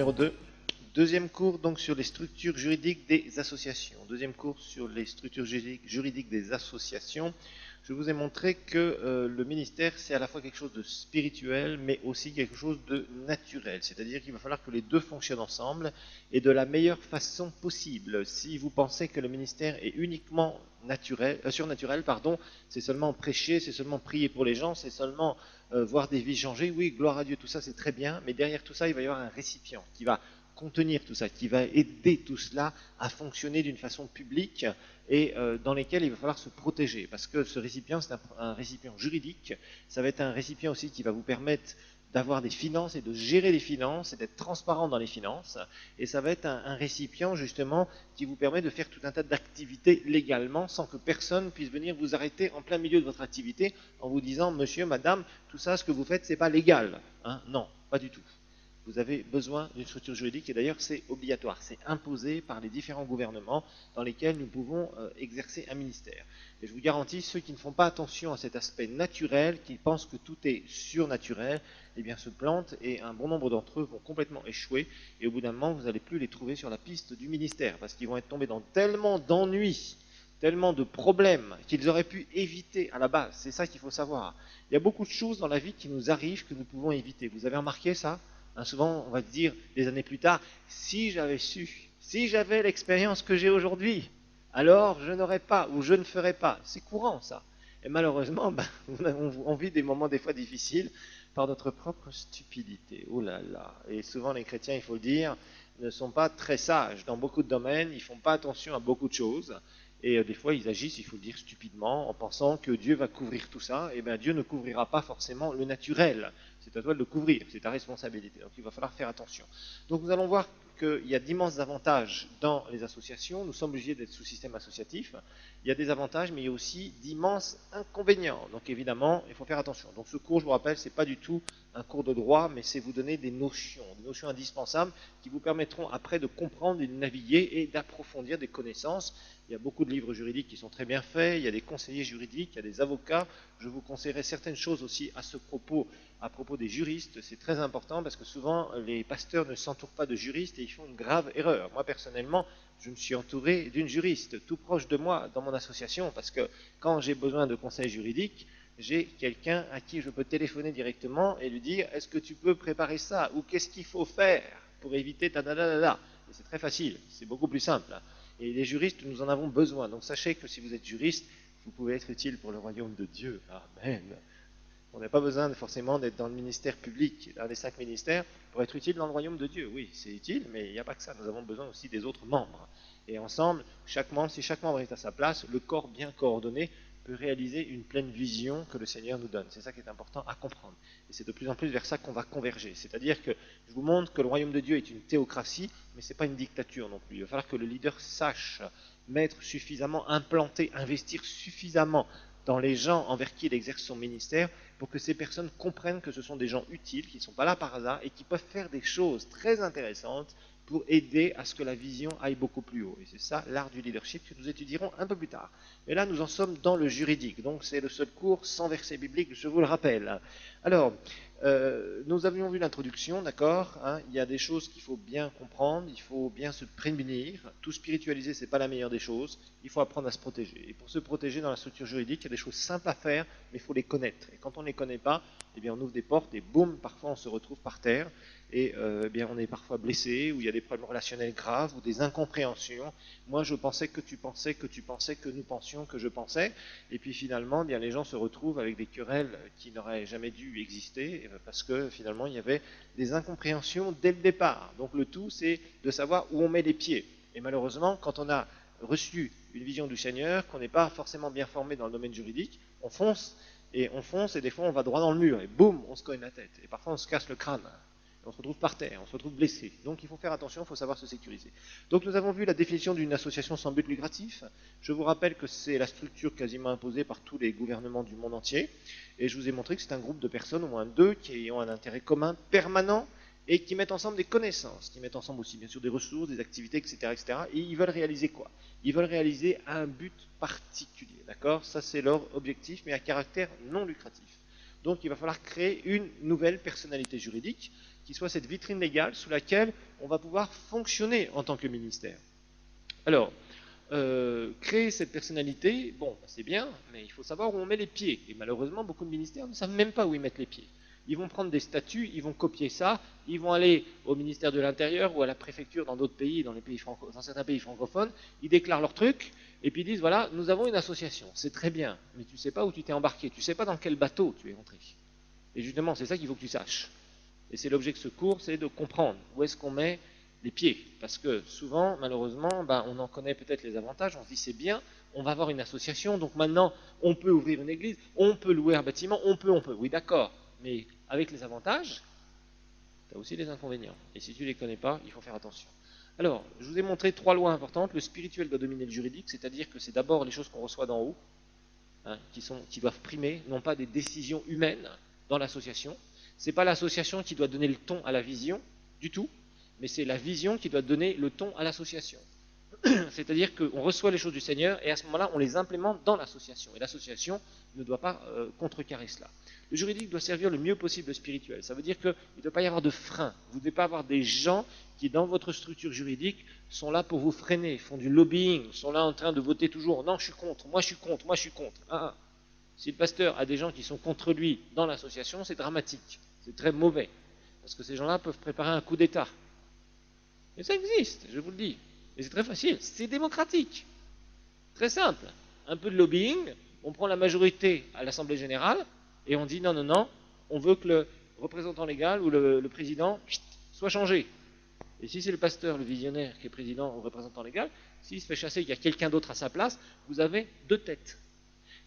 numéro 2. Deuxième cours donc sur les structures juridiques des associations. Deuxième cours sur les structures juridiques des associations. Je vous ai montré que le ministère, c'est à la fois quelque chose de spirituel, mais aussi quelque chose de naturel. C'est-à-dire qu'il va falloir que les deux fonctionnent ensemble et de la meilleure façon possible. Si vous pensez que le ministère est uniquement surnaturel, c'est seulement prêcher, c'est seulement prier pour les gens, c'est seulement voir des vies changer, oui, gloire à Dieu, tout ça c'est très bien, mais derrière tout ça, il va y avoir un récipient qui va contenir tout ça, qui va aider tout cela à fonctionner d'une façon publique et dans lesquels il va falloir se protéger. Parce que ce récipient, c'est un récipient juridique, ça va être un récipient aussi qui va vous permettre d'avoir des finances et de gérer les finances et d'être transparent dans les finances. Et ça va être un récipient justement qui vous permet de faire tout un tas d'activités légalement sans que personne puisse venir vous arrêter en plein milieu de votre activité en vous disant « Monsieur, madame, tout ça, ce que vous faites, c'est pas légal. » Non, pas du tout. Vous avez besoin d'une structure juridique et d'ailleurs c'est obligatoire, c'est imposé par les différents gouvernements dans lesquels nous pouvons exercer un ministère. Et je vous garantis, ceux qui ne font pas attention à cet aspect naturel, qui pensent que tout est surnaturel, eh bien se plantent et un bon nombre d'entre eux vont complètement échouer et au bout d'un moment vous n'allez plus les trouver sur la piste du ministère parce qu'ils vont être tombés dans tellement d'ennuis, tellement de problèmes qu'ils auraient pu éviter à la base. C'est ça qu'il faut savoir. Il y a beaucoup de choses dans la vie qui nous arrivent que nous pouvons éviter. Vous avez remarqué ça ? Souvent, on va se dire, des années plus tard, si j'avais su, si j'avais l'expérience que j'ai aujourd'hui, alors je n'aurais pas ou je ne ferais pas. C'est courant, ça. Et malheureusement, on vit des moments des fois difficiles par notre propre stupidité. Oh là là. Et souvent, les chrétiens, il faut le dire, ne sont pas très sages dans beaucoup de domaines, ils ne font pas attention à beaucoup de choses. Et des fois, ils agissent, il faut le dire, stupidement, en pensant que Dieu va couvrir tout ça. Et bien, Dieu ne couvrira pas forcément le naturel. C'est à toi de le couvrir, c'est ta responsabilité. Donc, il va falloir faire attention. Donc, nous allons voir qu'il y a d'immenses avantages dans les associations. Nous sommes obligés d'être sous système associatif. Il y a des avantages, mais il y a aussi d'immenses inconvénients. Donc, évidemment, il faut faire attention. Donc, ce cours, je vous rappelle, ce n'est pas du tout un cours de droit, mais c'est vous donner des notions indispensables qui vous permettront après de comprendre et de naviguer et d'approfondir des connaissances. Il y a beaucoup de livres juridiques qui sont très bien faits, il y a des conseillers juridiques, il y a des avocats. Je vous conseillerais certaines choses aussi à propos des juristes. C'est très important parce que souvent les pasteurs ne s'entourent pas de juristes et ils font une grave erreur. Moi personnellement, je me suis entouré d'une juriste tout proche de moi dans mon association parce que quand j'ai besoin de conseils juridiques, j'ai quelqu'un à qui je peux téléphoner directement et lui dire « Est-ce que tu peux préparer ça ?» ou « Qu'est-ce qu'il faut faire pour éviter ta da. » C'est très facile, c'est beaucoup plus simple. Et les juristes, nous en avons besoin. Donc sachez que si vous êtes juriste, vous pouvez être utile pour le royaume de Dieu. Amen. On n'a pas besoin forcément d'être dans le ministère public, dans les 5 ministères, pour être utile dans le royaume de Dieu. Oui, c'est utile, mais il n'y a pas que ça. Nous avons besoin aussi des autres membres. Et ensemble, si chaque membre est à sa place, le corps bien coordonné peut réaliser une pleine vision que le Seigneur nous donne. C'est ça qui est important à comprendre. Et c'est de plus en plus vers ça qu'on va converger. C'est-à-dire que je vous montre que le royaume de Dieu est une théocratie, mais ce n'est pas une dictature non plus. Il va falloir que le leader sache mettre suffisamment, implanter, investir suffisamment dans les gens envers qui il exerce son ministère pour que ces personnes comprennent que ce sont des gens utiles, qui ne sont pas là par hasard et qui peuvent faire des choses très intéressantes pour aider à ce que la vision aille beaucoup plus haut. Et c'est ça l'art du leadership que nous étudierons un peu plus tard. Mais là, nous en sommes dans le juridique, donc c'est le seul cours sans verset biblique, je vous le rappelle. Alors, nous avions vu l'introduction, d'accord, il y a des choses qu'il faut bien comprendre, il faut bien se prémunir. Tout spiritualiser, ce n'est pas la meilleure des choses, il faut apprendre à se protéger. Et pour se protéger dans la structure juridique, il y a des choses simples à faire, mais il faut les connaître. Et quand on ne les connaît pas, eh bien on ouvre des portes et boum, parfois on se retrouve par terre. Et eh bien on est parfois blessé, ou il y a des problèmes relationnels graves, ou des incompréhensions. Moi je pensais que tu pensais, que tu pensais, que nous pensions, que je pensais. Et puis finalement, eh bien, les gens se retrouvent avec des querelles qui n'auraient jamais dû exister, parce que finalement il y avait des incompréhensions dès le départ. Donc le tout c'est de savoir où on met les pieds. Et malheureusement, quand on a reçu une vision du Seigneur, qu'on n'est pas forcément bien formé dans le domaine juridique, on fonce, et des fois on va droit dans le mur, et boum, on se cogne la tête. Et parfois on se casse le crâne. On se retrouve par terre, on se retrouve blessé. Donc il faut faire attention, il faut savoir se sécuriser. Donc nous avons vu la définition d'une association sans but lucratif. Je vous rappelle que c'est la structure quasiment imposée par tous les gouvernements du monde entier. Et je vous ai montré que c'est un groupe de personnes, au moins deux, qui ont un intérêt commun permanent et qui mettent ensemble des connaissances, qui mettent ensemble aussi bien sûr des ressources, des activités, etc. etc. Et ils veulent réaliser quoi? Ils veulent réaliser un but particulier, d'accord? Ça c'est leur objectif, mais à caractère non lucratif. Donc il va falloir créer une nouvelle personnalité juridique qui soit cette vitrine légale sous laquelle on va pouvoir fonctionner en tant que ministère. Alors, créer cette personnalité, bon, c'est bien, mais il faut savoir où on met les pieds. Et malheureusement, beaucoup de ministères ne savent même pas où ils mettent les pieds. Ils vont prendre des statuts, ils vont copier ça, ils vont aller au ministère de l'Intérieur ou à la préfecture dans d'autres pays, dans certains pays francophones, ils déclarent leur truc, et puis ils disent, voilà, nous avons une association, c'est très bien, mais tu ne sais pas où tu t'es embarqué, tu ne sais pas dans quel bateau tu es entré. Et justement, c'est ça qu'il faut que tu saches. Et c'est l'objet de ce cours, c'est de comprendre où est-ce qu'on met les pieds. Parce que souvent, malheureusement, on en connaît peut-être les avantages, on se dit c'est bien, on va avoir une association, donc maintenant on peut ouvrir une église, on peut louer un bâtiment, on peut. Oui d'accord, mais avec les avantages, tu as aussi les inconvénients. Et si tu ne les connais pas, il faut faire attention. Alors, je vous ai montré 3 lois importantes. Le spirituel doit dominer le juridique, c'est-à-dire que c'est d'abord les choses qu'on reçoit d'en haut, hein, qui doivent primer, non pas des décisions humaines dans l'association. Ce n'est pas l'association qui doit donner le ton à la vision, du tout, mais c'est la vision qui doit donner le ton à l'association. C'est-à-dire qu'on reçoit les choses du Seigneur et à ce moment-là, on les implémente dans l'association. Et l'association ne doit pas contrecarrer cela. Le juridique doit servir le mieux possible le spirituel. Ça veut dire qu'il ne doit pas y avoir de frein. Vous ne devez pas avoir des gens qui, dans votre structure juridique, sont là pour vous freiner, font du lobbying, sont là en train de voter toujours. Non, je suis contre, moi je suis contre, moi je suis contre. Si le pasteur a des gens qui sont contre lui dans l'association, c'est dramatique. C'est très mauvais. Parce que ces gens-là peuvent préparer un coup d'État. Et ça existe, je vous le dis. Et c'est très facile, c'est démocratique. Très simple. Un peu de lobbying, on prend la majorité à l'Assemblée générale et on dit non, non, non, on veut que le représentant légal ou le président soit changé. Et si c'est le pasteur, le visionnaire qui est président ou représentant légal, s'il se fait chasser, il y a quelqu'un d'autre à sa place, vous avez 2 têtes.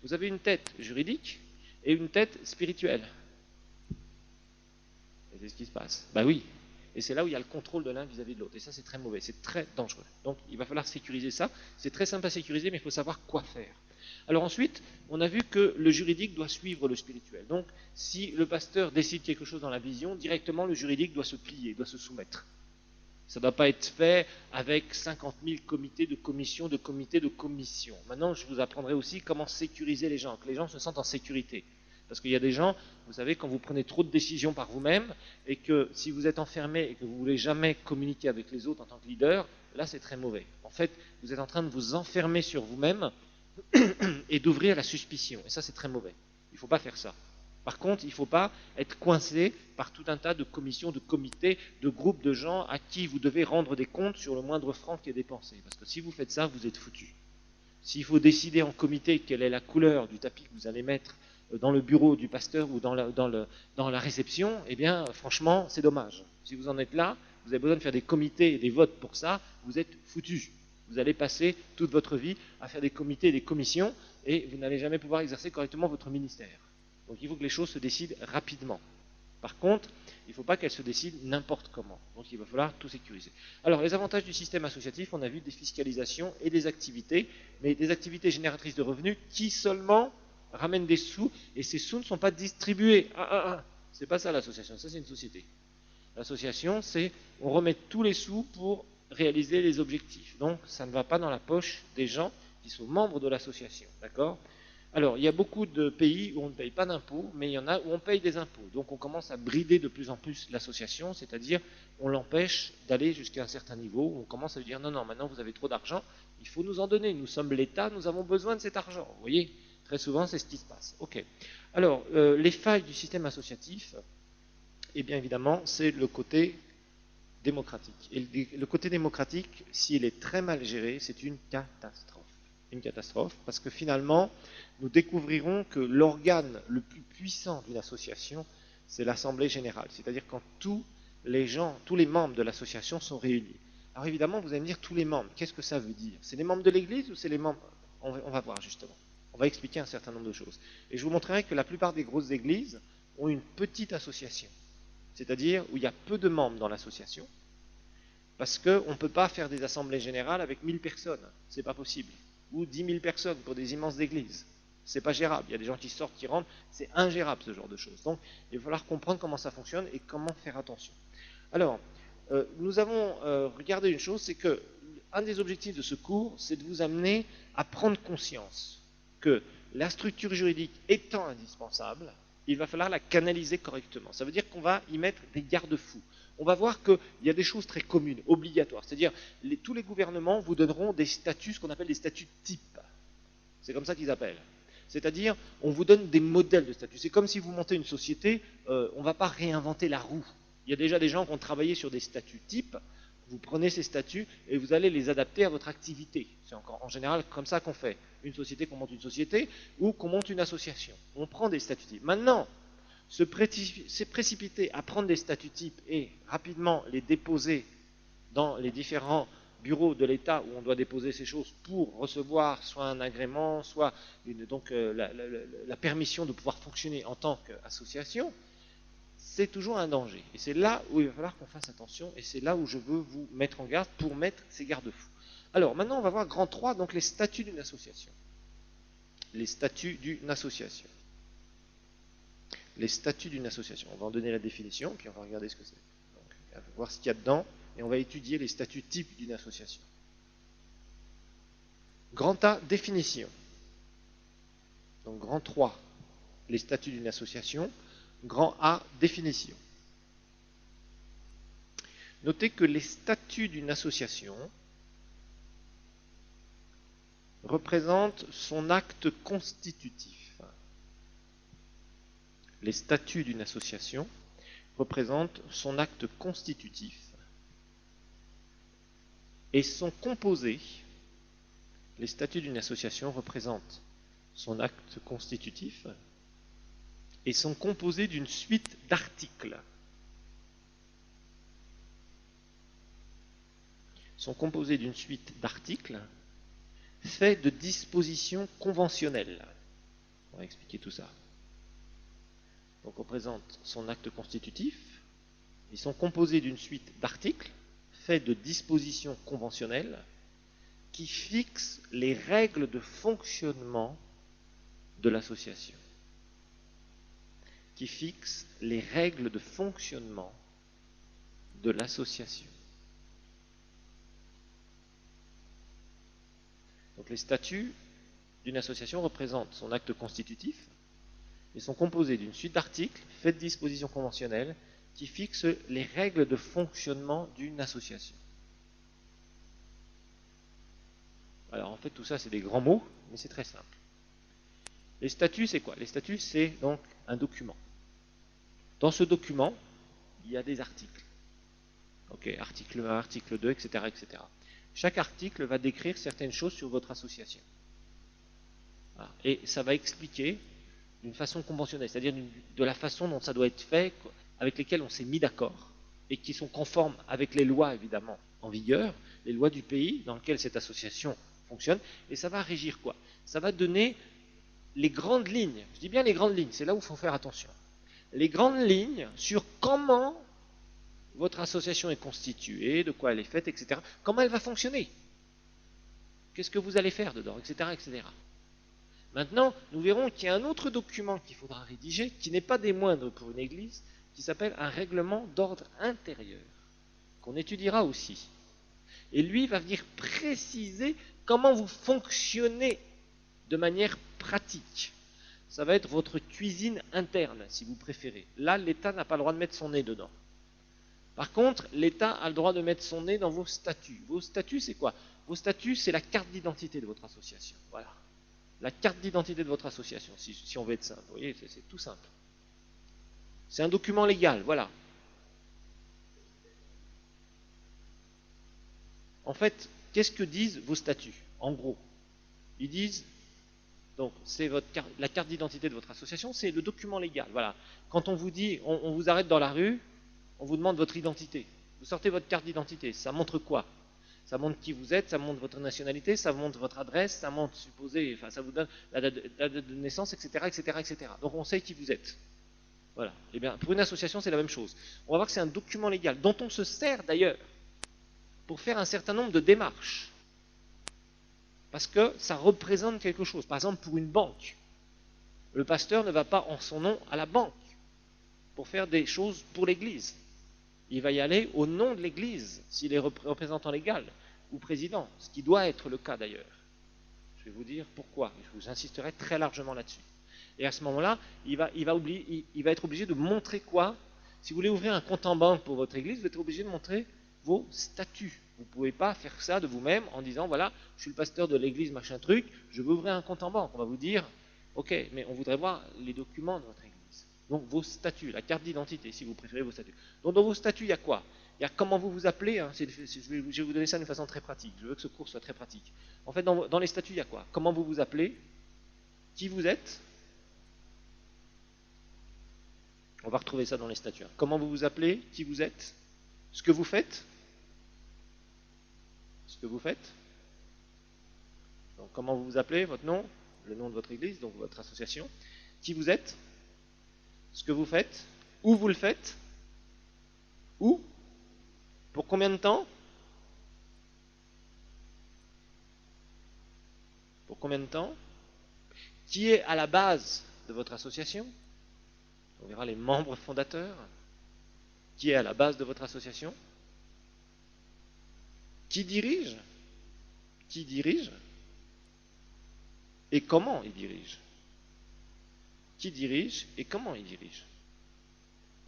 Vous avez une tête juridique et une tête spirituelle. Et c'est ce qui se passe. Bah oui. Et c'est là où il y a le contrôle de l'un vis-à-vis de l'autre. Et ça, c'est très mauvais, c'est très dangereux. Donc, il va falloir sécuriser ça. C'est très simple à sécuriser, mais il faut savoir quoi faire. Alors ensuite, on a vu que le juridique doit suivre le spirituel. Donc, si le pasteur décide quelque chose dans la vision, directement, le juridique doit se plier, doit se soumettre. Ça ne doit pas être fait avec 50 000 comités de commission, de comités de commission. Maintenant, je vous apprendrai aussi comment sécuriser les gens, que les gens se sentent en sécurité. Parce qu'il y a des gens, vous savez, quand vous prenez trop de décisions par vous-même, et que si vous êtes enfermé et que vous ne voulez jamais communiquer avec les autres en tant que leader, là c'est très mauvais. En fait, vous êtes en train de vous enfermer sur vous-même et d'ouvrir la suspicion. Et ça c'est très mauvais. Il ne faut pas faire ça. Par contre, il ne faut pas être coincé par tout un tas de commissions, de comités, de groupes de gens à qui vous devez rendre des comptes sur le moindre franc qui est dépensé. Parce que si vous faites ça, vous êtes foutu. S'il faut décider en comité quelle est la couleur du tapis que vous allez mettre dans le bureau du pasteur ou dans la réception, eh bien, franchement, c'est dommage. Si vous en êtes là, vous avez besoin de faire des comités et des votes pour ça, vous êtes foutu. Vous allez passer toute votre vie à faire des comités et des commissions et vous n'allez jamais pouvoir exercer correctement votre ministère. Donc il faut que les choses se décident rapidement. Par contre, il ne faut pas qu'elles se décident n'importe comment. Donc il va falloir tout sécuriser. Alors les avantages du système associatif, on a vu des fiscalisations et des activités, mais des activités génératrices de revenus qui seulement ramènent des sous, et ces sous ne sont pas distribués. C'est pas ça l'association, ça c'est une société. L'association, c'est on remet tous les sous pour réaliser les objectifs. Donc ça ne va pas dans la poche des gens qui sont membres de l'association. D'accord ? Alors, il y a beaucoup de pays où on ne paye pas d'impôts, mais il y en a où on paye des impôts. Donc on commence à brider de plus en plus l'association, c'est-à-dire on l'empêche d'aller jusqu'à un certain niveau, où on commence à lui dire non, non, maintenant vous avez trop d'argent, il faut nous en donner, nous sommes l'État, nous avons besoin de cet argent. Vous voyez, très souvent c'est ce qui se passe. Ok. Alors, les failles du système associatif, eh bien évidemment, c'est le côté démocratique. Et le côté démocratique, s'il est très mal géré, c'est une catastrophe. Une catastrophe, parce que finalement, nous découvrirons que l'organe le plus puissant d'une association, c'est l'Assemblée générale. C'est-à-dire quand tous les membres de l'association sont réunis. Alors évidemment, vous allez me dire tous les membres, qu'est-ce que ça veut dire? C'est les membres de l'Église ou c'est les membres? On va voir justement. On va expliquer un certain nombre de choses. Et je vous montrerai que la plupart des grosses églises ont une petite association. C'est-à-dire où il y a peu de membres dans l'association, parce qu'on ne peut pas faire des assemblées générales avec 1000 personnes. C'est pas possible. Ou 10 000 personnes pour des immenses églises. C'est pas gérable. Il y a des gens qui sortent, qui rentrent. C'est ingérable ce genre de choses. Donc, il va falloir comprendre comment ça fonctionne et comment faire attention. Alors, nous avons regardé une chose, c'est que un des objectifs de ce cours, c'est de vous amener à prendre conscience que la structure juridique étant indispensable, il va falloir la canaliser correctement. Ça veut dire qu'on va y mettre des garde-fous. On va voir qu'il y a des choses très communes, obligatoires. C'est-à-dire, tous les gouvernements vous donneront des statuts, ce qu'on appelle des statuts types. C'est comme ça qu'ils appellent. C'est-à-dire, on vous donne des modèles de statuts. C'est comme si vous montez une société, on ne va pas réinventer la roue. Il y a déjà des gens qui ont travaillé sur des statuts types. Vous prenez ces statuts et vous allez les adapter à votre activité. C'est en général comme ça qu'on fait. Une société, qu'on monte une société ou qu'on monte une association. On prend des statuts types. Maintenant, se précipiter à prendre des statuts types et rapidement les déposer dans les différents bureaux de l'État où on doit déposer ces choses pour recevoir soit un agrément, soit la permission de pouvoir fonctionner en tant qu'association, c'est toujours un danger. Et c'est là où il va falloir qu'on fasse attention, et c'est là où je veux vous mettre en garde pour mettre ces garde-fous. Alors, maintenant, on va voir grand 3, donc les statuts d'une association. Les statuts d'une association. Les statuts d'une association. On va en donner la définition, puis on va regarder ce que c'est. Donc, on va voir ce qu'il y a dedans, et on va étudier les statuts types d'une association. Grand A, définition. Donc, grand 3, les statuts d'une association. Grand A, définition. Notez que les statuts d'une association représentent son acte constitutif. Les statuts d'une association représentent son acte constitutif et sont composés, les statuts d'une association représentent son acte constitutif et sont composés d'une suite d'articles. Sont composés d'une suite d'articles faits de dispositions conventionnelles. On va expliquer tout ça. Donc on présente son acte constitutif. Ils sont composés d'une suite d'articles faits de dispositions conventionnelles qui fixent les règles de fonctionnement de l'association. Qui fixent les règles de fonctionnement de l'association. Donc les statuts d'une association représentent son acte constitutif et sont composés d'une suite d'articles faits de dispositions conventionnelles qui fixent les règles de fonctionnement d'une association. Alors en fait tout ça c'est des grands mots, mais c'est très simple. Les statuts c'est quoi? Les statuts c'est donc un document. Dans ce document, il y a des articles. Ok, article 1, article 2, etc., etc. Chaque article va décrire certaines choses sur votre association. Voilà. Et ça va expliquer d'une façon conventionnelle, c'est-à-dire de la façon dont ça doit être fait, avec lesquelles on s'est mis d'accord, et qui sont conformes avec les lois, évidemment, en vigueur, les lois du pays dans lequel cette association fonctionne, et ça va régir quoi? Ça va donner les grandes lignes, je dis bien les grandes lignes, c'est là où il faut faire attention, les grandes lignes sur comment votre association est constituée, de quoi elle est faite, etc., comment elle va fonctionner, qu'est-ce que vous allez faire dedans, etc., etc. Maintenant, nous verrons qu'il y a un autre document qu'il faudra rédiger, qui n'est pas des moindres pour une église, qui s'appelle un règlement d'ordre intérieur, qu'on étudiera aussi. Et lui va venir préciser comment vous fonctionnez de manière pratique. Ça va être votre cuisine interne, si vous préférez. Là, l'État n'a pas le droit de mettre son nez dedans. Par contre, l'État a le droit de mettre son nez dans vos statuts. Vos statuts, c'est quoi? Vos statuts, c'est la carte d'identité de votre association. Voilà. La carte d'identité de votre association, si on veut être simple. Vous voyez, c'est tout simple. C'est un document légal, voilà. En fait, qu'est-ce que disent vos statuts? En gros, ils disent, donc, c'est la carte d'identité de votre association, c'est le document légal. Voilà. Quand on vous dit, on vous arrête dans la rue, on vous demande votre identité. Vous sortez votre carte d'identité. Ça montre quoi? Ça montre qui vous êtes, ça montre votre nationalité, ça montre votre adresse, ça montre, supposé, enfin, ça vous donne la date de naissance, etc., etc., etc. Donc on sait qui vous êtes. Voilà. Et bien, pour une association, c'est la même chose. On va voir que c'est un document légal, dont on se sert d'ailleurs pour faire un certain nombre de démarches. Parce que ça représente quelque chose. Par exemple, pour une banque, le pasteur ne va pas en son nom à la banque pour faire des choses pour l'Église. Il va y aller au nom de l'Église, s'il est représentant légal ou président, ce qui doit être le cas d'ailleurs. Je vais vous dire pourquoi, je vous insisterai très largement là-dessus. Et à ce moment-là, il va être obligé de montrer quoi? Si vous voulez ouvrir un compte en banque pour votre église, vous êtes obligé de montrer vos statuts. Vous ne pouvez pas faire ça de vous-même en disant, voilà, je suis le pasteur de l'église, machin truc, je veux ouvrir un compte en banque. On va vous dire, ok, mais on voudrait voir les documents de votre église. Donc vos statuts, la carte d'identité, si vous préférez vos statuts. Donc dans vos statuts, il y a quoi? Il y a comment vous vous appelez, hein, je vais vous donner ça d'une façon très pratique. Je veux que ce cours soit très pratique. En fait, dans les statuts, il y a quoi? Comment vous vous appelez? Qui vous êtes? On va retrouver ça dans les statuts. Comment vous vous appelez? Qui vous êtes? Ce que vous faites? Ce que vous faites? Donc, comment vous vous appelez? Votre nom? Le nom de votre église, donc votre association. Qui vous êtes? Ce que vous faites? Où vous le faites? Où? Pour combien de temps? Pour combien de temps? Qui est à la base de votre association? On verra les membres fondateurs. Qui est à la base de votre association? Qui dirige? Qui dirige? Et comment il dirige? Qui dirige et comment il dirige?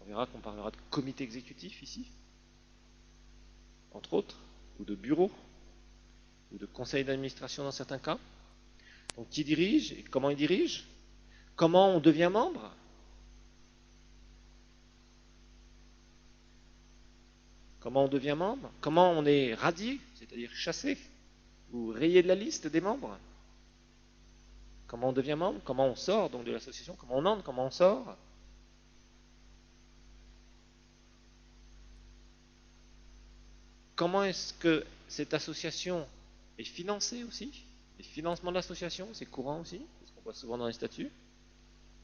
On verra qu'on parlera de comité exécutif ici, entre autres, ou de bureau, ou de conseil d'administration dans certains cas. Donc qui dirige et comment il dirige? Comment on devient membre? Comment on devient membre? Comment on est radié, c'est-à-dire chassé ou rayé de la liste des membres? Comment on devient membre? Comment on sort donc de l'association? Comment on entre? Comment on sort? Comment est-ce que cette association est financée aussi? Les financements de l'association, c'est courant aussi, c'est ce qu'on voit souvent dans les statuts.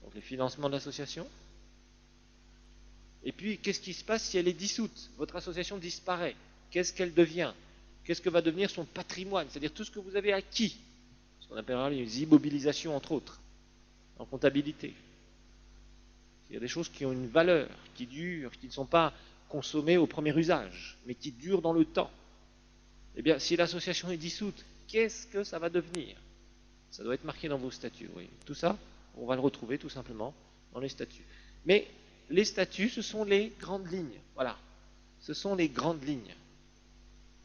Donc les financements de l'association. Et puis, qu'est-ce qui se passe si elle est dissoute? Votre association disparaît. Qu'est-ce qu'elle devient? Qu'est-ce que va devenir son patrimoine? C'est-à-dire tout ce que vous avez acquis, ce qu'on appellera les immobilisations, entre autres, en comptabilité. Il y a des choses qui ont une valeur, qui durent, qui ne sont pas consommées au premier usage, mais qui durent dans le temps. Eh bien, si l'association est dissoute, qu'est-ce que ça va devenir? Ça doit être marqué dans vos statuts, oui. Tout ça, on va le retrouver tout simplement dans les statuts. Mais les statuts, ce sont les grandes lignes. Voilà. Ce sont les grandes lignes.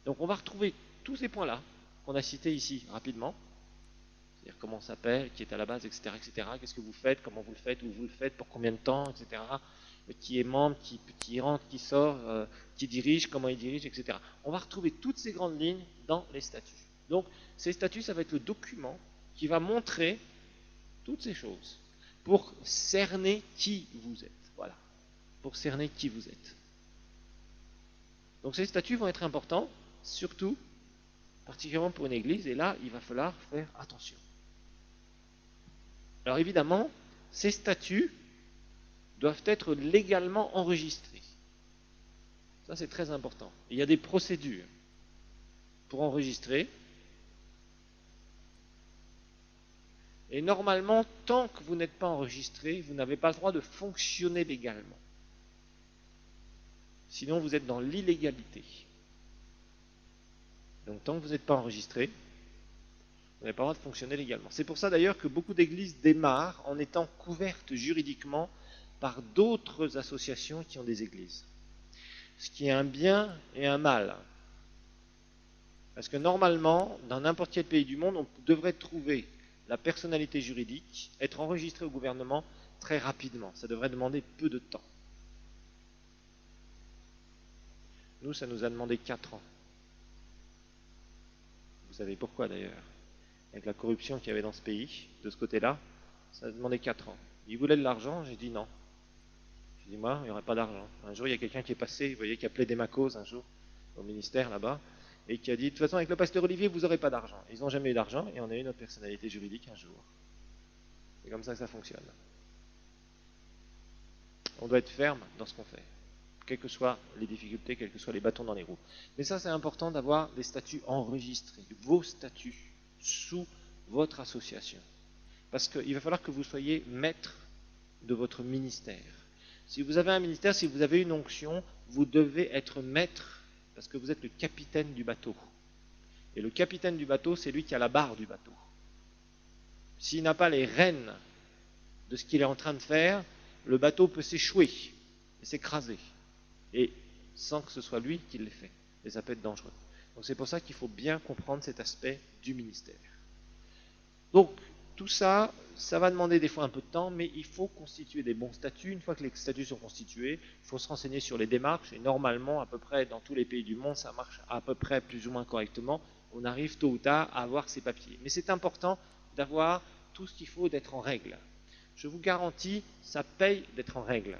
Donc on va retrouver tous ces points-là qu'on a cités ici rapidement. C'est-à-dire comment on s'appelle, qui est à la base, etc., etc. Qu'est-ce que vous faites, comment vous le faites, où vous le faites, pour combien de temps, etc. Qui est membre, qui rentre, qui sort, qui dirige, comment il dirige, etc. On va retrouver toutes ces grandes lignes dans les statuts. Donc ces statuts, ça va être le document qui va montrer toutes ces choses pour cerner qui vous êtes. Voilà. Pour cerner qui vous êtes. Donc ces statuts vont être importants, surtout, particulièrement pour une église, et là, il va falloir faire attention. Alors évidemment, ces statuts doivent être légalement enregistrés. Ça, c'est très important. Il y a des procédures pour enregistrer. Et normalement, tant que vous n'êtes pas enregistré, vous n'avez pas le droit de fonctionner légalement. Sinon, vous êtes dans l'illégalité. Donc, tant que vous n'êtes pas enregistré, vous n'avez pas le droit de fonctionner légalement. C'est pour ça d'ailleurs que beaucoup d'églises démarrent en étant couvertes juridiquement par d'autres associations qui ont des églises. Ce qui est un bien et un mal. Parce que normalement, dans n'importe quel pays du monde, on devrait trouver la personnalité juridique, être enregistré au gouvernement très rapidement. Ça devrait demander peu de temps. Nous, ça nous a demandé 4 ans. Vous savez pourquoi d'ailleurs? Avec la corruption qu'il y avait dans ce pays, de ce côté-là, ça a demandé 4 ans. Ils voulaient de l'argent, j'ai dit non. J'ai dit moi, il n'y aurait pas d'argent. Un jour, il y a quelqu'un qui est passé, vous voyez, qui appelait des macos un jour, au ministère là-bas, et qui a dit, de toute façon, avec le pasteur Olivier, vous n'aurez pas d'argent. Ils n'ont jamais eu d'argent, et on a eu notre personnalité juridique un jour. C'est comme ça que ça fonctionne. On doit être ferme dans ce qu'on fait, quelles que soient les difficultés, quels que soient les bâtons dans les roues. Mais ça, c'est important d'avoir des statuts enregistrés, vos statuts, sous votre association. Parce qu'il va falloir que vous soyez maître de votre ministère. Si vous avez un ministère, si vous avez une onction, vous devez être maître, parce que vous êtes le capitaine du bateau. Et le capitaine du bateau, c'est lui qui a la barre du bateau. S'il n'a pas les rênes de ce qu'il est en train de faire, le bateau peut s'échouer et s'écraser. Et sans que ce soit lui qui l'ait fait. Et ça peut être dangereux. Donc c'est pour ça qu'il faut bien comprendre cet aspect du ministère. Donc tout ça, ça va demander des fois un peu de temps, mais il faut constituer des bons statuts. Une fois que les statuts sont constitués, il faut se renseigner sur les démarches. Et normalement, à peu près dans tous les pays du monde, ça marche à peu près plus ou moins correctement. On arrive tôt ou tard à avoir ces papiers. Mais c'est important d'avoir tout ce qu'il faut, d'être en règle. Je vous garantis, ça paye d'être en règle.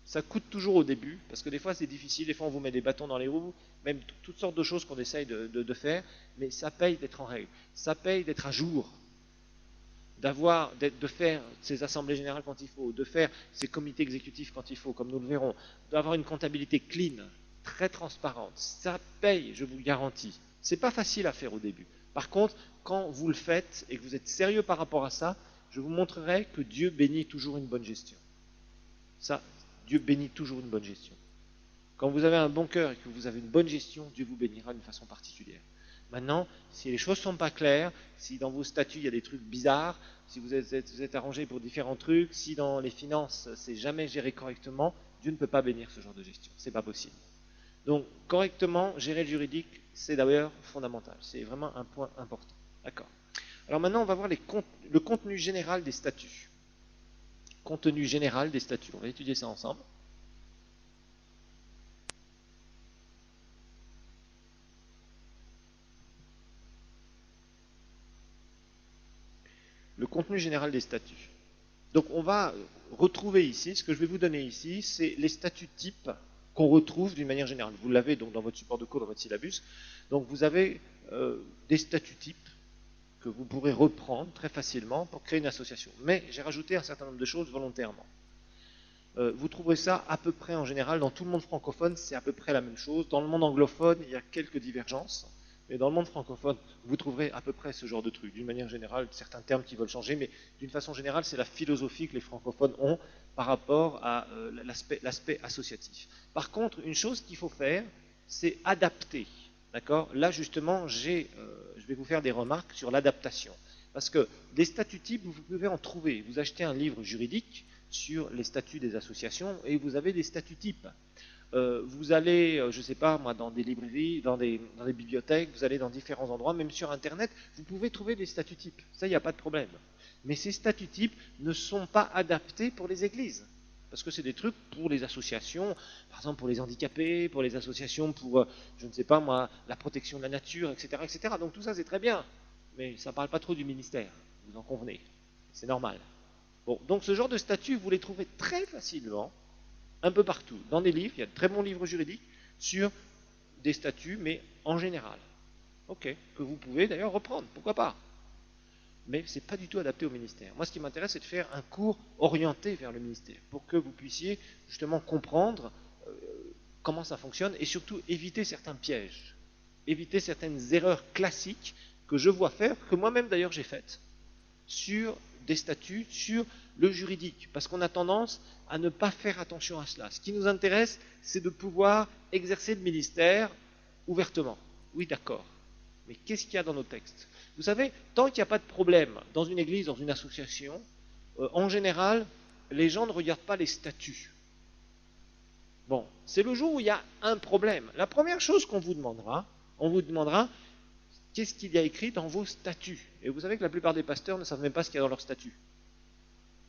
Ça coûte toujours au début, parce que des fois c'est difficile, des fois on vous met des bâtons dans les roues, même toutes sortes de choses qu'on essaye de faire, mais ça paye d'être en règle. Ça paye d'être à jour, de faire ces assemblées générales quand il faut, de faire ces comités exécutifs quand il faut, comme nous le verrons, d'avoir une comptabilité clean, très transparente. Ça paye, je vous le garantis. C'est pas facile à faire au début. Par contre, quand vous le faites et que vous êtes sérieux par rapport à ça, je vous montrerai que Dieu bénit toujours une bonne gestion. Ça, Dieu bénit toujours une bonne gestion. Quand vous avez un bon cœur et que vous avez une bonne gestion, Dieu vous bénira d'une façon particulière. Maintenant, si les choses ne sont pas claires, si dans vos statuts il y a des trucs bizarres, si vous êtes arrangé pour différents trucs, si dans les finances c'est jamais géré correctement, Dieu ne peut pas bénir ce genre de gestion. C'est pas possible. Donc, correctement gérer le juridique, c'est d'ailleurs fondamental. C'est vraiment un point important. D'accord. Alors maintenant, on va voir le contenu général des statuts. Contenu général des statuts. On va étudier ça ensemble. Le contenu général des statuts. Donc on va retrouver ici, ce que je vais vous donner ici, c'est les statuts types qu'on retrouve d'une manière générale. Vous l'avez donc dans votre support de cours, dans votre syllabus. Donc vous avez des statuts types que vous pourrez reprendre très facilement pour créer une association. Mais j'ai rajouté un certain nombre de choses volontairement. Vous trouverez ça à peu près en général, dans tout le monde francophone, c'est à peu près la même chose. Dans le monde anglophone, il y a quelques divergences. Mais dans le monde francophone, vous trouverez à peu près ce genre de truc. D'une manière générale, certains termes qui veulent changer, mais d'une façon générale, c'est la philosophie que les francophones ont par rapport à l'aspect associatif. Par contre, une chose qu'il faut faire, c'est adapter. D'accord? Là, justement, je vais vous faire des remarques sur l'adaptation. Parce que des statuts types, vous pouvez en trouver. Vous achetez un livre juridique sur les statuts des associations et vous avez des statuts types. Vous allez, je ne sais pas moi, dans des librairies, dans des bibliothèques, vous allez dans différents endroits, même sur Internet, vous pouvez trouver des statuts types. Ça, il n'y a pas de problème. Mais ces statuts types ne sont pas adaptés pour les églises. Parce que c'est des trucs pour les associations, par exemple pour les handicapés, pour les associations pour, je ne sais pas moi, la protection de la nature, etc. etc. Donc tout ça, c'est très bien. Mais ça ne parle pas trop du ministère, vous en convenez. C'est normal. Bon, donc ce genre de statuts, vous les trouvez très facilement, un peu partout. Dans des livres, il y a de très bons livres juridiques sur des statuts, mais en général. Ok, que vous pouvez d'ailleurs reprendre, pourquoi pas. Mais ce n'est pas du tout adapté au ministère. Moi, ce qui m'intéresse, c'est de faire un cours orienté vers le ministère, pour que vous puissiez justement comprendre comment ça fonctionne, et surtout éviter certains pièges, éviter certaines erreurs classiques que je vois faire, que moi-même d'ailleurs j'ai faites, sur des statuts, sur le juridique, parce qu'on a tendance à ne pas faire attention à cela. Ce qui nous intéresse, c'est de pouvoir exercer le ministère ouvertement. Oui, d'accord. Mais qu'est-ce qu'il y a dans nos textes? Vous savez, tant qu'il n'y a pas de problème dans une église, dans une association, en général, les gens ne regardent pas les statuts. Bon, c'est le jour où il y a un problème. La première chose qu'on vous demandera, on vous demandera qu'est-ce qu'il y a écrit dans vos statuts. Et vous savez que la plupart des pasteurs ne savent même pas ce qu'il y a dans leurs statuts.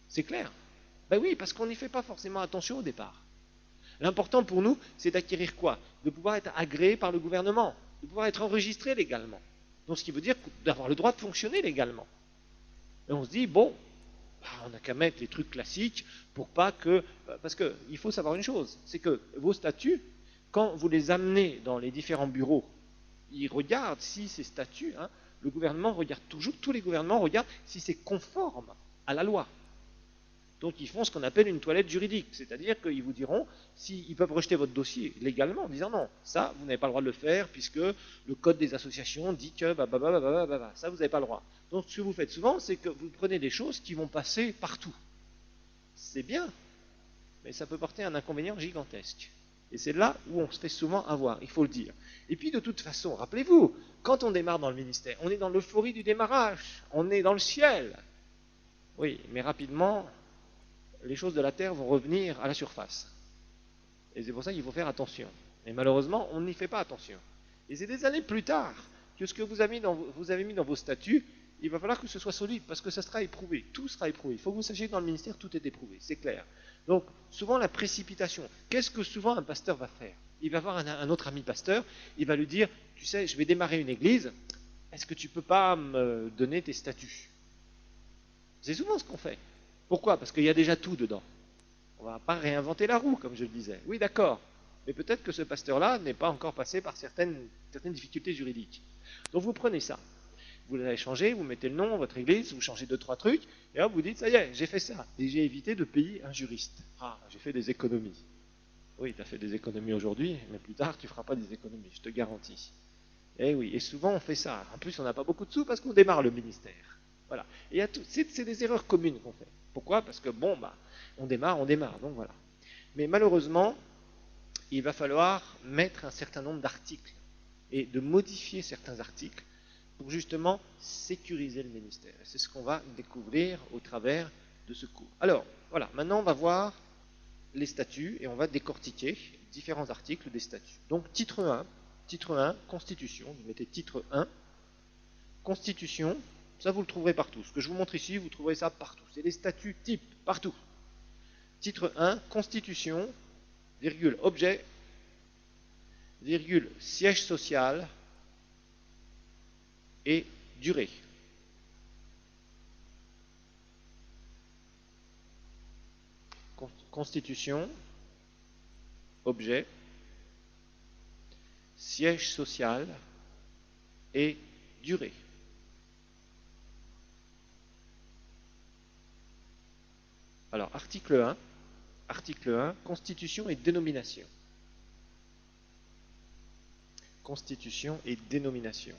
C'est clair? Ben oui, parce qu'on n'y fait pas forcément attention au départ. L'important pour nous, c'est d'acquérir quoi? De pouvoir être agréé par le gouvernement, de pouvoir être enregistré légalement. Donc ce qui veut dire d'avoir le droit de fonctionner légalement. Et on se dit, bon, on n'a qu'à mettre les trucs classiques pour pas que... Parce qu'il faut savoir une chose, c'est que vos statuts, quand vous les amenez dans les différents bureaux, ils regardent si ces statuts, le gouvernement regarde toujours, tous les gouvernements regardent si c'est conforme à la loi. Donc ils font ce qu'on appelle une toilette juridique, c'est-à-dire qu'ils vous diront s'ils peuvent rejeter votre dossier légalement en disant non, ça vous n'avez pas le droit de le faire puisque le code des associations dit que ça vous n'avez pas le droit. Donc ce que vous faites souvent, c'est que vous prenez des choses qui vont passer partout. C'est bien, mais ça peut porter un inconvénient gigantesque. Et c'est là où on se fait souvent avoir, il faut le dire. Et puis de toute façon, rappelez-vous, quand on démarre dans le ministère, on est dans l'euphorie du démarrage, on est dans le ciel. Oui, mais rapidement, les choses de la terre vont revenir à la surface. Et c'est pour ça qu'il faut faire attention. Et malheureusement, on n'y fait pas attention. Et c'est des années plus tard que ce que vous avez mis dans vos statuts, il va falloir que ce soit solide, parce que ça sera éprouvé. Tout sera éprouvé. Il faut que vous sachiez que dans le ministère, tout est éprouvé, c'est clair. Donc, souvent la précipitation. Qu'est-ce que souvent un pasteur va faire? Il va voir un autre ami pasteur, il va lui dire, tu sais, je vais démarrer une église, est-ce que tu peux pas me donner tes statuts? C'est souvent ce qu'on fait. Pourquoi? Parce qu'il y a déjà tout dedans. On ne va pas réinventer la roue, comme je le disais. Oui, d'accord. Mais peut-être que ce pasteur-là n'est pas encore passé par certaines difficultés juridiques. Donc vous prenez ça. Vous l'avez changé, vous mettez le nom, votre église, vous changez deux, trois trucs, et hop, vous dites, ça y est, j'ai fait ça. Et j'ai évité de payer un juriste. Ah, j'ai fait des économies. Oui, tu as fait des économies aujourd'hui, mais plus tard, tu ne feras pas des économies, je te garantis. Eh oui, et souvent on fait ça. En plus, on n'a pas beaucoup de sous parce qu'on démarre le ministère. Voilà. Et c'est des erreurs communes qu'on fait. Pourquoi? Parce que bon, bah, on démarre, donc voilà. Mais malheureusement, il va falloir mettre un certain nombre d'articles et de modifier certains articles pour justement sécuriser le ministère. Et c'est ce qu'on va découvrir au travers de ce cours. Alors, voilà, maintenant on va voir les statuts et on va décortiquer différents articles des statuts. Donc, titre 1, Constitution, vous mettez titre 1, Constitution, ça vous le trouverez partout. Ce que je vous montre ici, vous trouverez ça partout. C'est les statuts types, partout. Titre 1, Constitution, virgule, objet, virgule, siège social et durée. Constitution, objet, siège social et durée. Alors, article 1, Constitution et dénomination. Constitution et dénomination.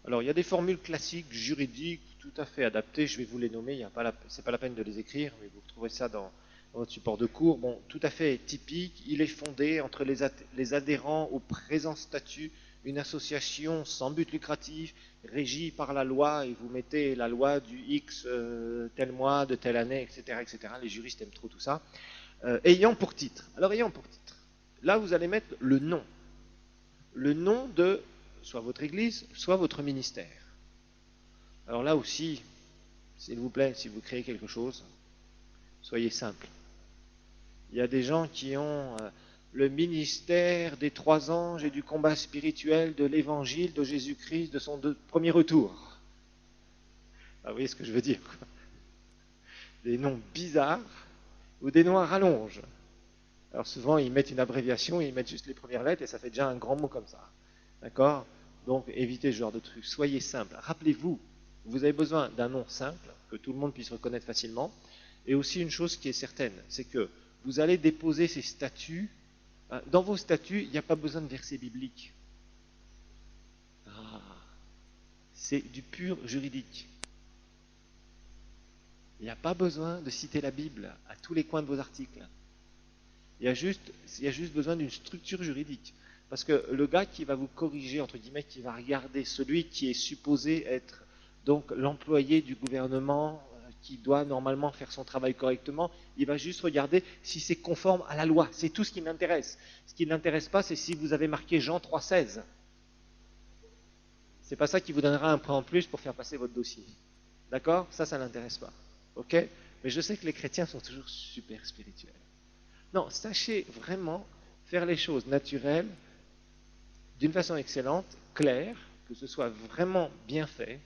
Alors, il y a des formules classiques, juridiques, tout à fait adaptées. Je vais vous les nommer. Ce n'est pas la peine de les écrire, mais vous retrouverez ça dans votre support de cours. Bon, tout à fait typique. Il est fondé entre les adhérents au présent statut, une association sans but lucratif, régie par la loi, et vous mettez la loi du X, tel mois, de telle année, etc., etc. Les juristes aiment trop tout ça. Ayant pour titre. Alors, ayant pour titre. Là, vous allez mettre le nom. Le nom de soit votre église, soit votre ministère. Alors là aussi, s'il vous plaît, si vous créez quelque chose, soyez simple. Il y a des gens qui ont le ministère des 3 anges et du combat spirituel de l'évangile de Jésus-Christ de son premier retour. Ah, vous voyez ce que je veux dire, quoi. Des noms bizarres ou des noms à rallonge. Alors souvent, ils mettent une abréviation, ils mettent juste les premières lettres et ça fait déjà un grand mot comme ça. D'accord? Donc évitez ce genre de trucs. Soyez simple. Rappelez-vous, vous avez besoin d'un nom simple, que tout le monde puisse reconnaître facilement. Et aussi une chose qui est certaine, c'est que vous allez déposer ces statuts. Dans vos statuts, il n'y a pas besoin de versets bibliques. Ah, c'est du pur juridique. Il n'y a pas besoin de citer la Bible à tous les coins de vos articles. Il y a juste besoin d'une structure juridique. Parce que le gars qui va vous corriger, entre guillemets, qui va regarder celui qui est supposé être donc l'employé du gouvernement, qui doit normalement faire son travail correctement, il va juste regarder si c'est conforme à la loi. C'est tout ce qui m'intéresse. Ce qui ne l'intéresse pas, c'est si vous avez marqué Jean 3,16. C'est pas ça qui vous donnera un point en plus pour faire passer votre dossier. D'accord? Ça ne l'intéresse pas. Ok? Mais je sais que les chrétiens sont toujours super spirituels. Non, sachez vraiment faire les choses naturelles, d'une façon excellente, claire, que ce soit vraiment bien fait,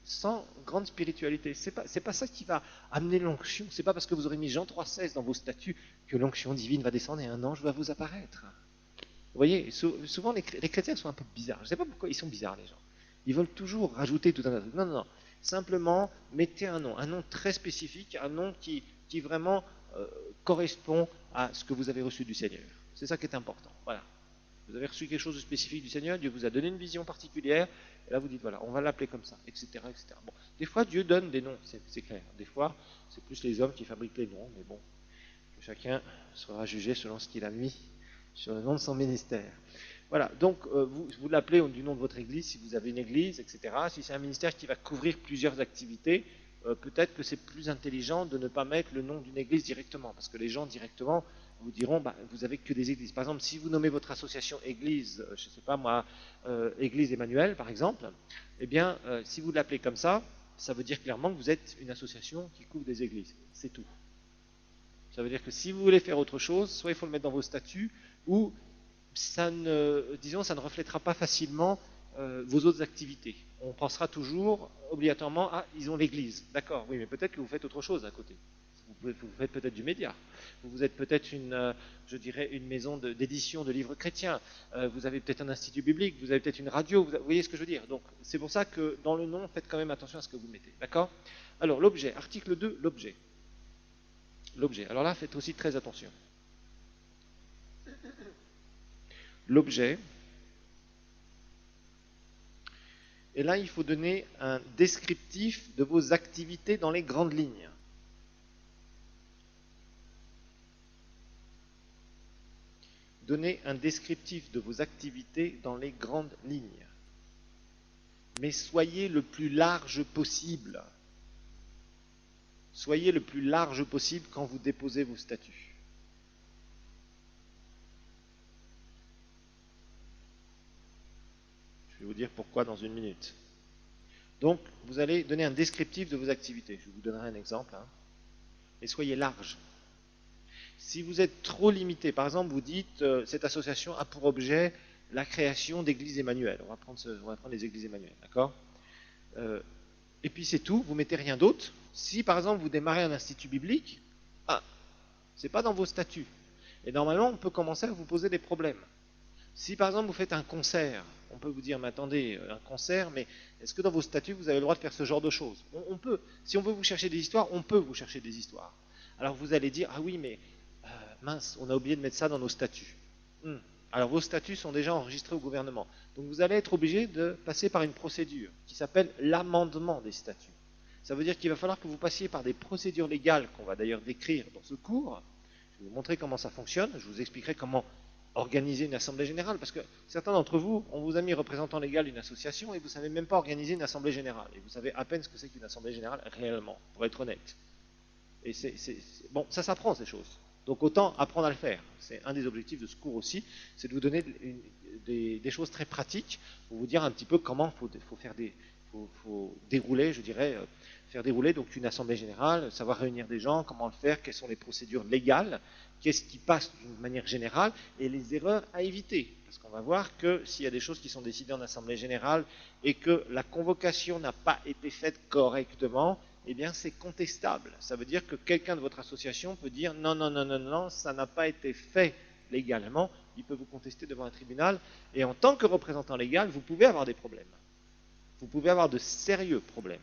sans grande spiritualité. C'est pas ça qui va amener l'onction. C'est pas parce que vous aurez mis Jean 3,16 dans vos statuts que l'onction divine va descendre et un ange va vous apparaître. Vous voyez, souvent les chrétiens sont un peu bizarres. Je ne sais pas pourquoi ils sont bizarres, les gens. Ils veulent toujours rajouter tout un tas de trucs. Non, non, non. Simplement, mettez un nom très spécifique, un nom qui vraiment correspond à ce que vous avez reçu du Seigneur. C'est ça qui est important. Voilà. Vous avez reçu quelque chose de spécifique du Seigneur, Dieu vous a donné une vision particulière, et là vous dites, voilà, on va l'appeler comme ça, etc., etc. Bon, des fois Dieu donne des noms, c'est clair. Des fois, c'est plus les hommes qui fabriquent les noms, mais bon. Chacun sera jugé selon ce qu'il a mis sur le nom de son ministère. Voilà, donc vous l'appelez du nom de votre église si vous avez une église, etc. Si c'est un ministère qui va couvrir plusieurs activités, peut-être que c'est plus intelligent de ne pas mettre le nom d'une église directement, parce que les gens directement vous diront, bah, vous avez que des églises. Par exemple, si vous nommez votre association église, je ne sais pas moi, église Emmanuel par exemple, eh bien, si vous l'appelez comme ça veut dire clairement que vous êtes une association qui couvre des églises. C'est tout. Ça veut dire que si vous voulez faire autre chose, soit il faut le mettre dans vos statuts, ou ça ne reflètera pas facilement vos autres activités. On pensera toujours obligatoirement, ah, ils ont l'église. D'accord, oui, mais peut-être que vous faites autre chose à côté. Vous faites peut-être du média. Vous êtes peut-être je dirais, une maison d'édition de livres chrétiens. Vous avez peut-être un institut biblique. Vous avez peut-être une radio. Vous voyez ce que je veux dire. Donc, c'est pour ça que dans le nom, faites quand même attention à ce que vous mettez. D'accord? Alors, l'objet. Article 2, l'objet. L'objet. Alors là, faites aussi très attention. L'objet. Et là, il faut donner un descriptif de vos activités dans les grandes lignes. Donnez un descriptif de vos activités dans les grandes lignes. Mais soyez le plus large possible. Soyez le plus large possible quand vous déposez vos statuts. Je vais vous dire pourquoi dans une minute. Donc, vous allez donner un descriptif de vos activités. Je vous donnerai un exemple. Et soyez large. Si vous êtes trop limité, par exemple, vous dites cette association a pour objet la création d'églises Emmanuel. On va prendre les églises Emmanuel, d'accord? Et puis c'est tout, vous mettez rien d'autre. Si par exemple vous démarrez un institut biblique, c'est pas dans vos statuts. Et normalement, on peut commencer à vous poser des problèmes. Si par exemple vous faites un concert, on peut vous dire, mais attendez, un concert, mais est-ce que dans vos statuts vous avez le droit de faire ce genre de choses? On peut. Si on veut vous chercher des histoires, on peut vous chercher des histoires. Alors vous allez dire, ah oui, mais mince, on a oublié de mettre ça dans nos statuts. Alors vos statuts sont déjà enregistrés au gouvernement. Donc vous allez être obligé de passer par une procédure qui s'appelle l'amendement des statuts. Ça veut dire qu'il va falloir que vous passiez par des procédures légales qu'on va d'ailleurs décrire dans ce cours. Je vais vous montrer comment ça fonctionne. Je vous expliquerai comment organiser une assemblée générale, parce que certains d'entre vous, on vous a mis représentant légal d'une association et vous ne savez même pas organiser une assemblée générale. Et vous savez à peine ce que c'est qu'une assemblée générale réellement, pour être honnête. Et bon, ça s'apprend ces choses. Donc autant apprendre à le faire. C'est un des objectifs de ce cours aussi, c'est de vous donner des choses très pratiques pour vous dire un petit peu comment faut dérouler, je dirais, faire dérouler donc une assemblée générale, savoir réunir des gens, comment le faire, quelles sont les procédures légales, qu'est-ce qui passe d'une manière générale et les erreurs à éviter. Parce qu'on va voir que s'il y a des choses qui sont décidées en assemblée générale et que la convocation n'a pas été faite correctement, eh bien c'est contestable. Ça veut dire que quelqu'un de votre association peut dire non, non, non, non, non, ça n'a pas été fait légalement. Il peut vous contester devant un tribunal. Et en tant que représentant légal, vous pouvez avoir des problèmes. Vous pouvez avoir de sérieux problèmes.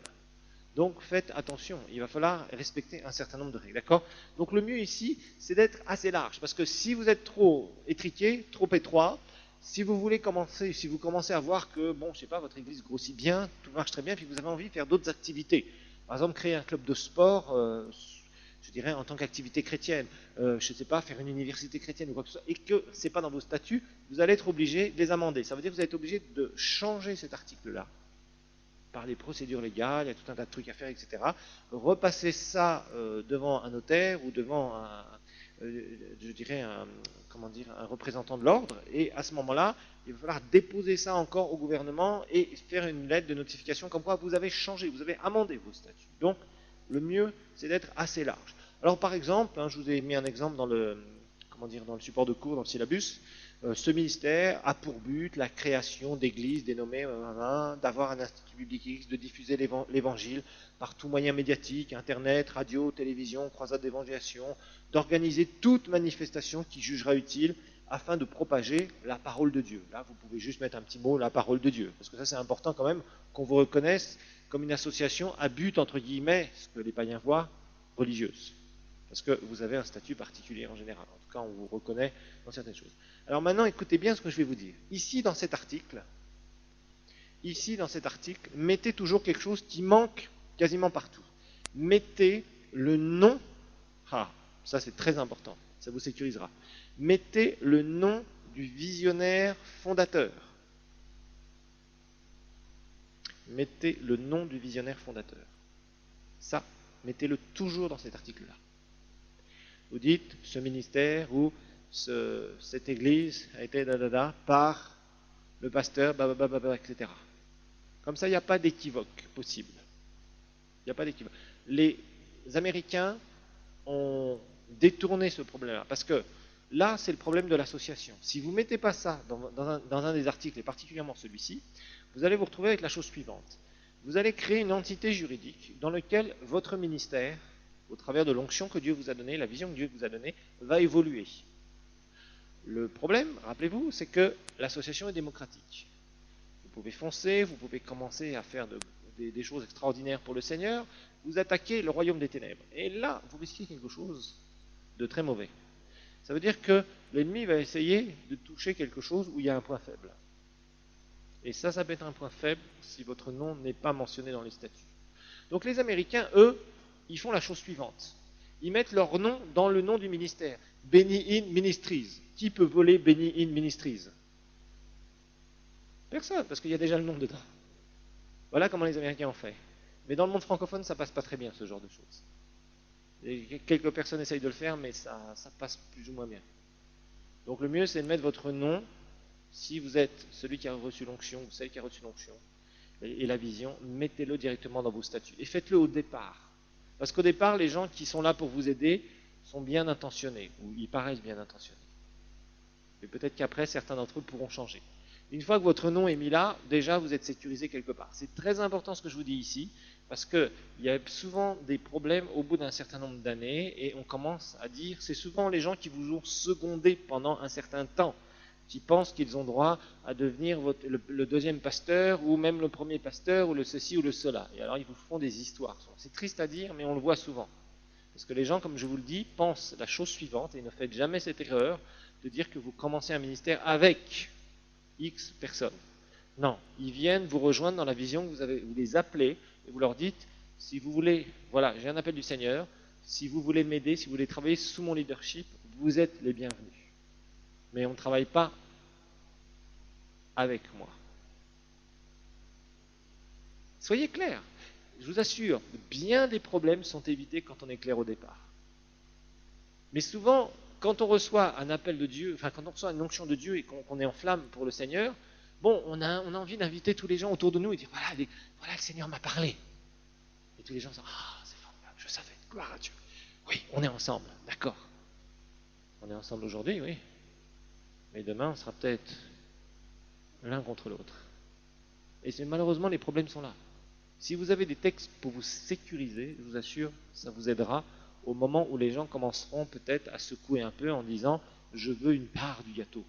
Donc faites attention, il va falloir respecter un certain nombre de règles, d'accord? Donc le mieux ici, c'est d'être assez large, parce que si vous êtes trop étriqué, trop étroit, si vous commencez à voir que, bon, je sais pas, votre église grossit bien, tout marche très bien, puis vous avez envie de faire d'autres activités, par exemple créer un club de sport, je dirais en tant qu'activité chrétienne, je ne sais pas, faire une université chrétienne ou quoi que ce soit, et que ce n'est pas dans vos statuts, vous allez être obligé de les amender. Ça veut dire que vous allez être obligé de changer cet article-là par les procédures légales, il y a tout un tas de trucs à faire, etc. Repasser ça devant un notaire ou devant je dirais un représentant de l'ordre, et à ce moment-là, il va falloir déposer ça encore au gouvernement et faire une lettre de notification comme quoi vous avez changé, vous avez amendé vos statuts. Donc, le mieux, c'est d'être assez large. Alors, par exemple, je vous ai mis un exemple dans le support de cours, dans le syllabus. Ce ministère a pour but la création d'églises dénommées, d'avoir un institut biblique X, de diffuser l'évangile par tout moyen médiatique, internet, radio, télévision, croisade d'évangélisation, d'organiser toute manifestation qui jugera utile afin de propager la parole de Dieu. Là, vous pouvez juste mettre un petit mot, la parole de Dieu, parce que ça c'est important quand même qu'on vous reconnaisse comme une association à but, entre guillemets, ce que les païens voient, religieuse. Parce que vous avez un statut particulier en général. En tout cas, on vous reconnaît dans certaines choses. Alors maintenant, écoutez bien ce que je vais vous dire. Ici, dans cet article, mettez toujours quelque chose qui manque quasiment partout. Mettez le nom. Ça, c'est très important. Ça vous sécurisera. Mettez le nom du visionnaire fondateur. Mettez le nom du visionnaire fondateur. Ça, mettez-le toujours dans cet article-là. Vous dites, ce ministère ou cette église a été par le pasteur, etc. Comme ça, il n'y a pas d'équivoque possible. Il n'y a pas d'équivoque. Les Américains ont détourné ce problème-là. Parce que là, c'est le problème de l'association. Si vous ne mettez pas ça dans un des articles, et particulièrement celui-ci, vous allez vous retrouver avec la chose suivante. Vous allez créer une entité juridique dans laquelle votre ministère, au travers de l'onction que Dieu vous a donnée, la vision que Dieu vous a donnée, va évoluer. Le problème, rappelez-vous, c'est que l'association est démocratique. Vous pouvez foncer, vous pouvez commencer à faire des choses extraordinaires pour le Seigneur, vous attaquez le royaume des ténèbres. Et là, vous risquez quelque chose de très mauvais. Ça veut dire que l'ennemi va essayer de toucher quelque chose où il y a un point faible. Et ça peut être un point faible si votre nom n'est pas mentionné dans les statuts. Donc les Américains, eux, ils font la chose suivante. Ils mettent leur nom dans le nom du ministère. Benny Hinn Ministries. Qui peut voler Benny Hinn Ministries? Personne, parce qu'il y a déjà le nom dedans. Voilà comment les Américains ont fait. Mais dans le monde francophone, ça passe pas très bien, ce genre de choses. Et quelques personnes essayent de le faire, mais ça passe plus ou moins bien. Donc le mieux, c'est de mettre votre nom, si vous êtes celui qui a reçu l'onction, ou celle qui a reçu l'onction, et la vision, mettez-le directement dans vos statuts. Et faites-le au départ. Parce qu'au départ, les gens qui sont là pour vous aider sont bien intentionnés, ou ils paraissent bien intentionnés. Et peut-être qu'après, certains d'entre eux pourront changer. Une fois que votre nom est mis là, déjà, vous êtes sécurisé quelque part. C'est très important ce que je vous dis ici, parce qu'il y a souvent des problèmes au bout d'un certain nombre d'années, et on commence à dire, c'est souvent les gens qui vous ont secondé pendant un certain temps, qui pensent qu'ils ont droit à devenir le deuxième pasteur, ou même le premier pasteur, ou le ceci ou le cela. Et alors, ils vous font des histoires. C'est triste à dire, mais on le voit souvent. Parce que les gens, comme je vous le dis, pensent la chose suivante, et ne faites jamais cette erreur de dire que vous commencez un ministère avec X personnes. Non, ils viennent vous rejoindre dans la vision que vous les appelez, et vous leur dites, si vous voulez, voilà, j'ai un appel du Seigneur, si vous voulez m'aider, si vous voulez travailler sous mon leadership, vous êtes les bienvenus. Mais on ne travaille pas avec moi. Soyez clairs. Je vous assure, bien des problèmes sont évités quand on est clair au départ. Mais souvent, quand on reçoit un appel de Dieu, enfin quand on reçoit une onction de Dieu et qu'on est en flamme pour le Seigneur, bon, on a envie d'inviter tous les gens autour de nous et dire, voilà, le Seigneur m'a parlé. Et tous les gens disent, ah, c'est formidable, je savais, gloire à Dieu. Oui, on est ensemble, d'accord. On est ensemble aujourd'hui, oui. Mais demain, on sera peut-être l'un contre l'autre. Et malheureusement, les problèmes sont là. Si vous avez des textes pour vous sécuriser, je vous assure, ça vous aidera au moment où les gens commenceront peut-être à secouer un peu en disant « je veux une part du gâteau ».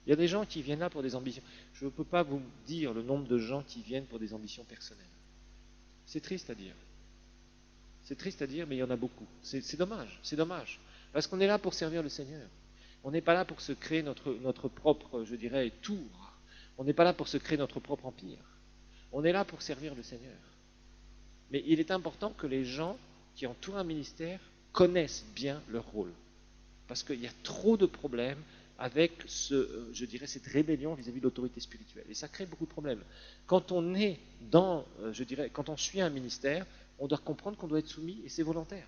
Il y a des gens qui viennent là pour des ambitions. Je ne peux pas vous dire le nombre de gens qui viennent pour des ambitions personnelles. C'est triste à dire. C'est triste à dire, mais il y en a beaucoup. C'est dommage, c'est dommage. Parce qu'on est là pour servir le Seigneur. On n'est pas là pour se créer notre propre, je dirais, tour. On n'est pas là pour se créer notre propre empire. On est là pour servir le Seigneur. Mais il est important que les gens qui entourent un ministère connaissent bien leur rôle. Parce qu'il y a trop de problèmes avec je dirais, cette rébellion vis-à-vis de l'autorité spirituelle. Et ça crée beaucoup de problèmes. Quand on est quand on suit un ministère, on doit comprendre qu'on doit être soumis et c'est volontaire.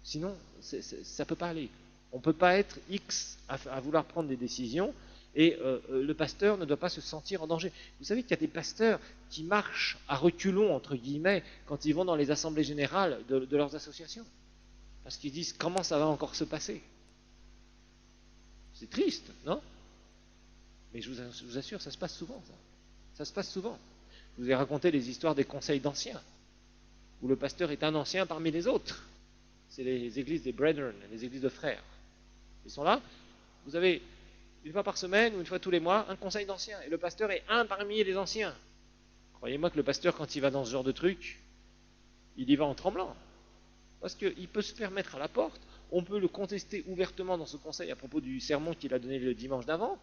Sinon, ça ne peut pas aller. On ne peut pas être X à vouloir prendre des décisions et le pasteur ne doit pas se sentir en danger. Vous savez qu'il y a des pasteurs qui marchent à reculons, entre guillemets, quand ils vont dans les assemblées générales de leurs associations. Parce qu'ils disent, comment ça va encore se passer? C'est triste, non? Mais je vous assure, ça se passe souvent, ça. Ça se passe souvent. Je vous ai raconté les histoires des conseils d'anciens, où le pasteur est un ancien parmi les autres. C'est les églises des brethren, les églises de frères. Ils sont là. Vous avez une fois par semaine ou une fois tous les mois un conseil d'anciens. Et le pasteur est un parmi les anciens. Croyez-moi que le pasteur, quand il va dans ce genre de truc, il y va en tremblant. Parce qu'il peut se faire mettre à la porte. On peut le contester ouvertement dans ce conseil à propos du sermon qu'il a donné le dimanche d'avant.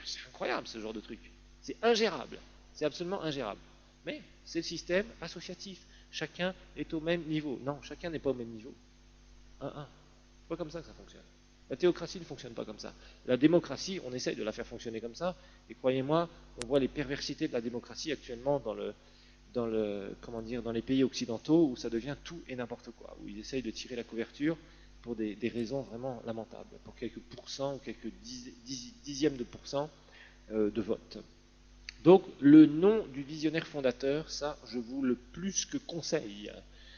C'est incroyable ce genre de truc. C'est ingérable. C'est absolument ingérable. Mais c'est le système associatif. Chacun est au même niveau. Non, chacun n'est pas au même niveau. C'est pas comme ça que ça fonctionne. La théocratie ne fonctionne pas comme ça. La démocratie, on essaye de la faire fonctionner comme ça, et croyez-moi, on voit les perversités de la démocratie actuellement dans les pays occidentaux où ça devient tout et n'importe quoi, où ils essayent de tirer la couverture pour des raisons vraiment lamentables, pour quelques pourcents ou quelques dixièmes de pourcents de vote. Donc le nom du visionnaire fondateur, ça je vous le plus que conseille,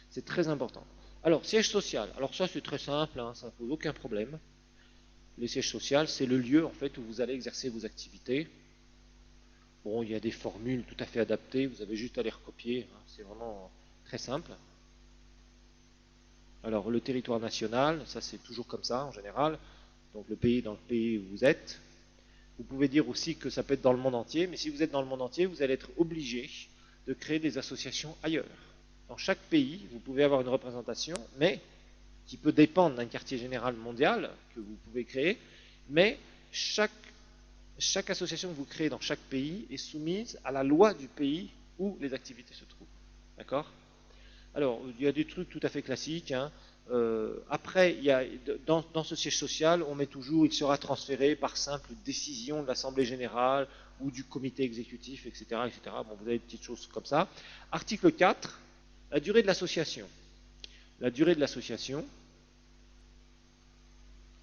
c'est très important. Alors siège social, alors ça c'est très simple, hein, ça ne pose aucun problème. Le siège social, c'est le lieu en fait où vous allez exercer vos activités. Bon, il y a des formules tout à fait adaptées, vous avez juste à les recopier, hein, c'est vraiment très simple. Alors le territoire national, ça c'est toujours comme ça en général, donc le pays dans le pays où vous êtes. Vous pouvez dire aussi que ça peut être dans le monde entier, mais si vous êtes dans le monde entier, vous allez être obligé de créer des associations ailleurs. Dans chaque pays, vous pouvez avoir une représentation, mais qui peut dépendre d'un quartier général mondial que vous pouvez créer, mais chaque association que vous créez dans chaque pays est soumise à la loi du pays où les activités se trouvent. D'accord? Alors, il y a des trucs tout à fait classiques. Hein. Après, dans ce siège social, on met toujours, il sera transféré par simple décision de l'Assemblée générale ou du comité exécutif, etc., etc. Bon, vous avez des petites choses comme ça. Article 4, la durée de l'association. La durée de l'association,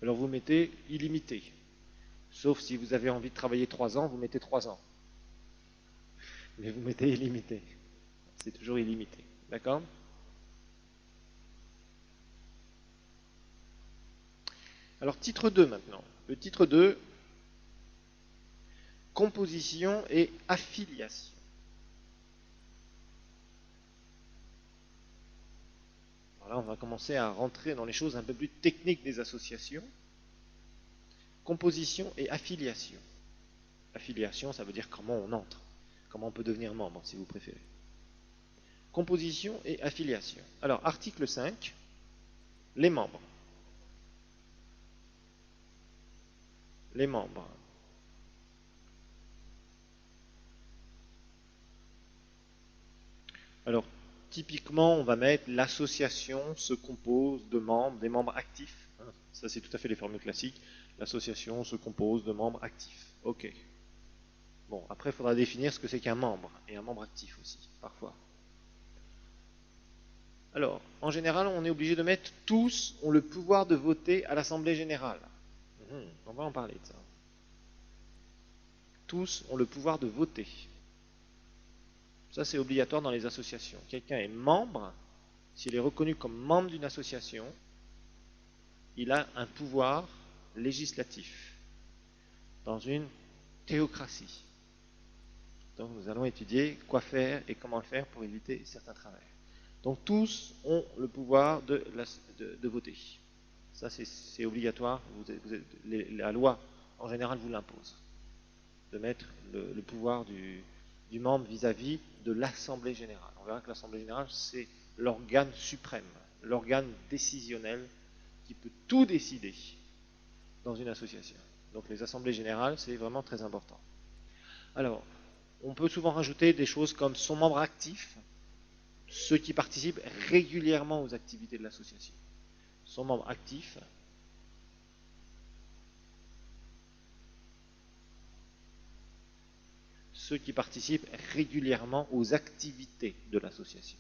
alors vous mettez illimité. Sauf si vous avez envie de travailler 3 ans, vous mettez 3 ans. Mais vous mettez illimité. C'est toujours illimité. D'accord? Alors, titre 2 maintenant. Le titre 2, composition et affiliation. Alors là, on va commencer à rentrer dans les choses un peu plus techniques des associations. Composition et affiliation. Affiliation, ça veut dire comment on entre, comment on peut devenir membre, si vous préférez. Composition et affiliation. Alors, article 5, les membres. Les membres. Alors, typiquement, on va mettre l'association se compose de membres, des membres actifs. Ça, c'est tout à fait les formules classiques. L'association se compose de membres actifs. Ok. Bon, après, il faudra définir ce que c'est qu'un membre, et un membre actif aussi, parfois. Alors, en général, on est obligé de mettre tous ont le pouvoir de voter à l'Assemblée générale. On va en parler de ça. Tous ont le pouvoir de voter. Ça, c'est obligatoire dans les associations. Quelqu'un est membre, s'il est reconnu comme membre d'une association, il a un pouvoir législatif dans une théocratie. Donc nous allons étudier quoi faire et comment le faire pour éviter certains travers. Donc tous ont le pouvoir de voter. Ça c'est obligatoire, la loi en général vous l'impose, de mettre le pouvoir du membre vis-à-vis de l'Assemblée générale. On verra que l'Assemblée générale c'est l'organe suprême, l'organe décisionnel qui peut tout décider dans une association. Donc les assemblées générales, c'est vraiment très important. Alors, on peut souvent rajouter des choses comme son membre actif, ceux qui participent régulièrement aux activités de l'association. Son membre actif, ceux qui participent régulièrement aux activités de l'association.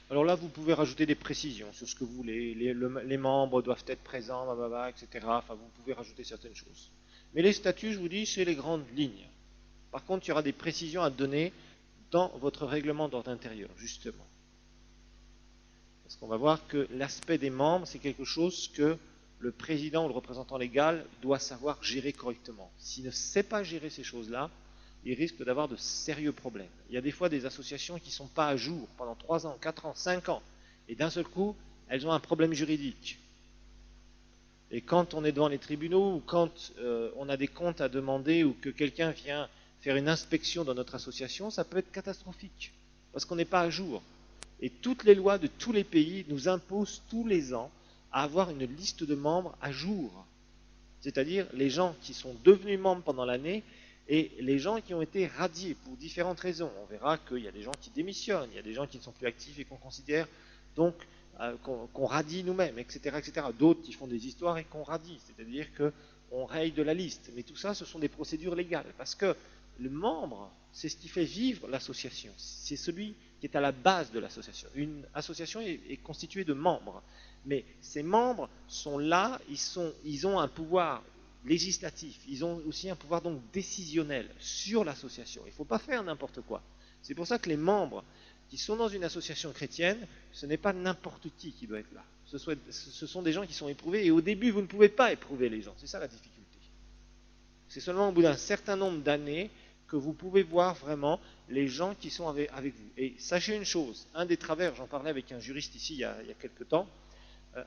Alors là, vous pouvez rajouter des précisions sur ce que vous voulez. Les membres doivent être présents, etc. Enfin, vous pouvez rajouter certaines choses. Mais les statuts, je vous dis, c'est les grandes lignes. Par contre, il y aura des précisions à donner dans votre règlement d'ordre intérieur, justement. Parce qu'on va voir que l'aspect des membres, c'est quelque chose que le président ou le représentant légal doit savoir gérer correctement. S'il ne sait pas gérer ces choses-là, il risque d'avoir de sérieux problèmes. Il y a des fois des associations qui ne sont pas à jour pendant 3 ans, 4 ans, 5 ans, et d'un seul coup, elles ont un problème juridique. Et quand on est devant les tribunaux, ou quand on a des comptes à demander, ou que quelqu'un vient faire une inspection dans notre association, ça peut être catastrophique, parce qu'on n'est pas à jour. Et toutes les lois de tous les pays nous imposent tous les ans à avoir une liste de membres à jour. C'est-à-dire les gens qui sont devenus membres pendant l'année et les gens qui ont été radiés pour différentes raisons. On verra qu'il y a des gens qui démissionnent, il y a des gens qui ne sont plus actifs et qu'on considère donc qu'on radie nous-mêmes, etc., etc. D'autres qui font des histoires et qu'on radie, c'est-à-dire qu'on raye de la liste. Mais tout ça, ce sont des procédures légales, parce que le membre, c'est ce qui fait vivre l'association. C'est celui qui est à la base de l'association. Une association est constituée de membres, mais ces membres sont là, ils ont un pouvoir législatif, ils ont aussi un pouvoir donc décisionnel sur l'association. Il ne faut pas faire n'importe quoi. C'est pour ça que les membres qui sont dans une association chrétienne, ce n'est pas n'importe qui doit être là. Ce sont des gens qui sont éprouvés, et au début, vous ne pouvez pas éprouver les gens. C'est ça la difficulté. C'est seulement au bout d'un certain nombre d'années que vous pouvez voir vraiment les gens qui sont avec vous. Et sachez une chose, un des travers, j'en parlais avec un juriste ici il y a quelques temps,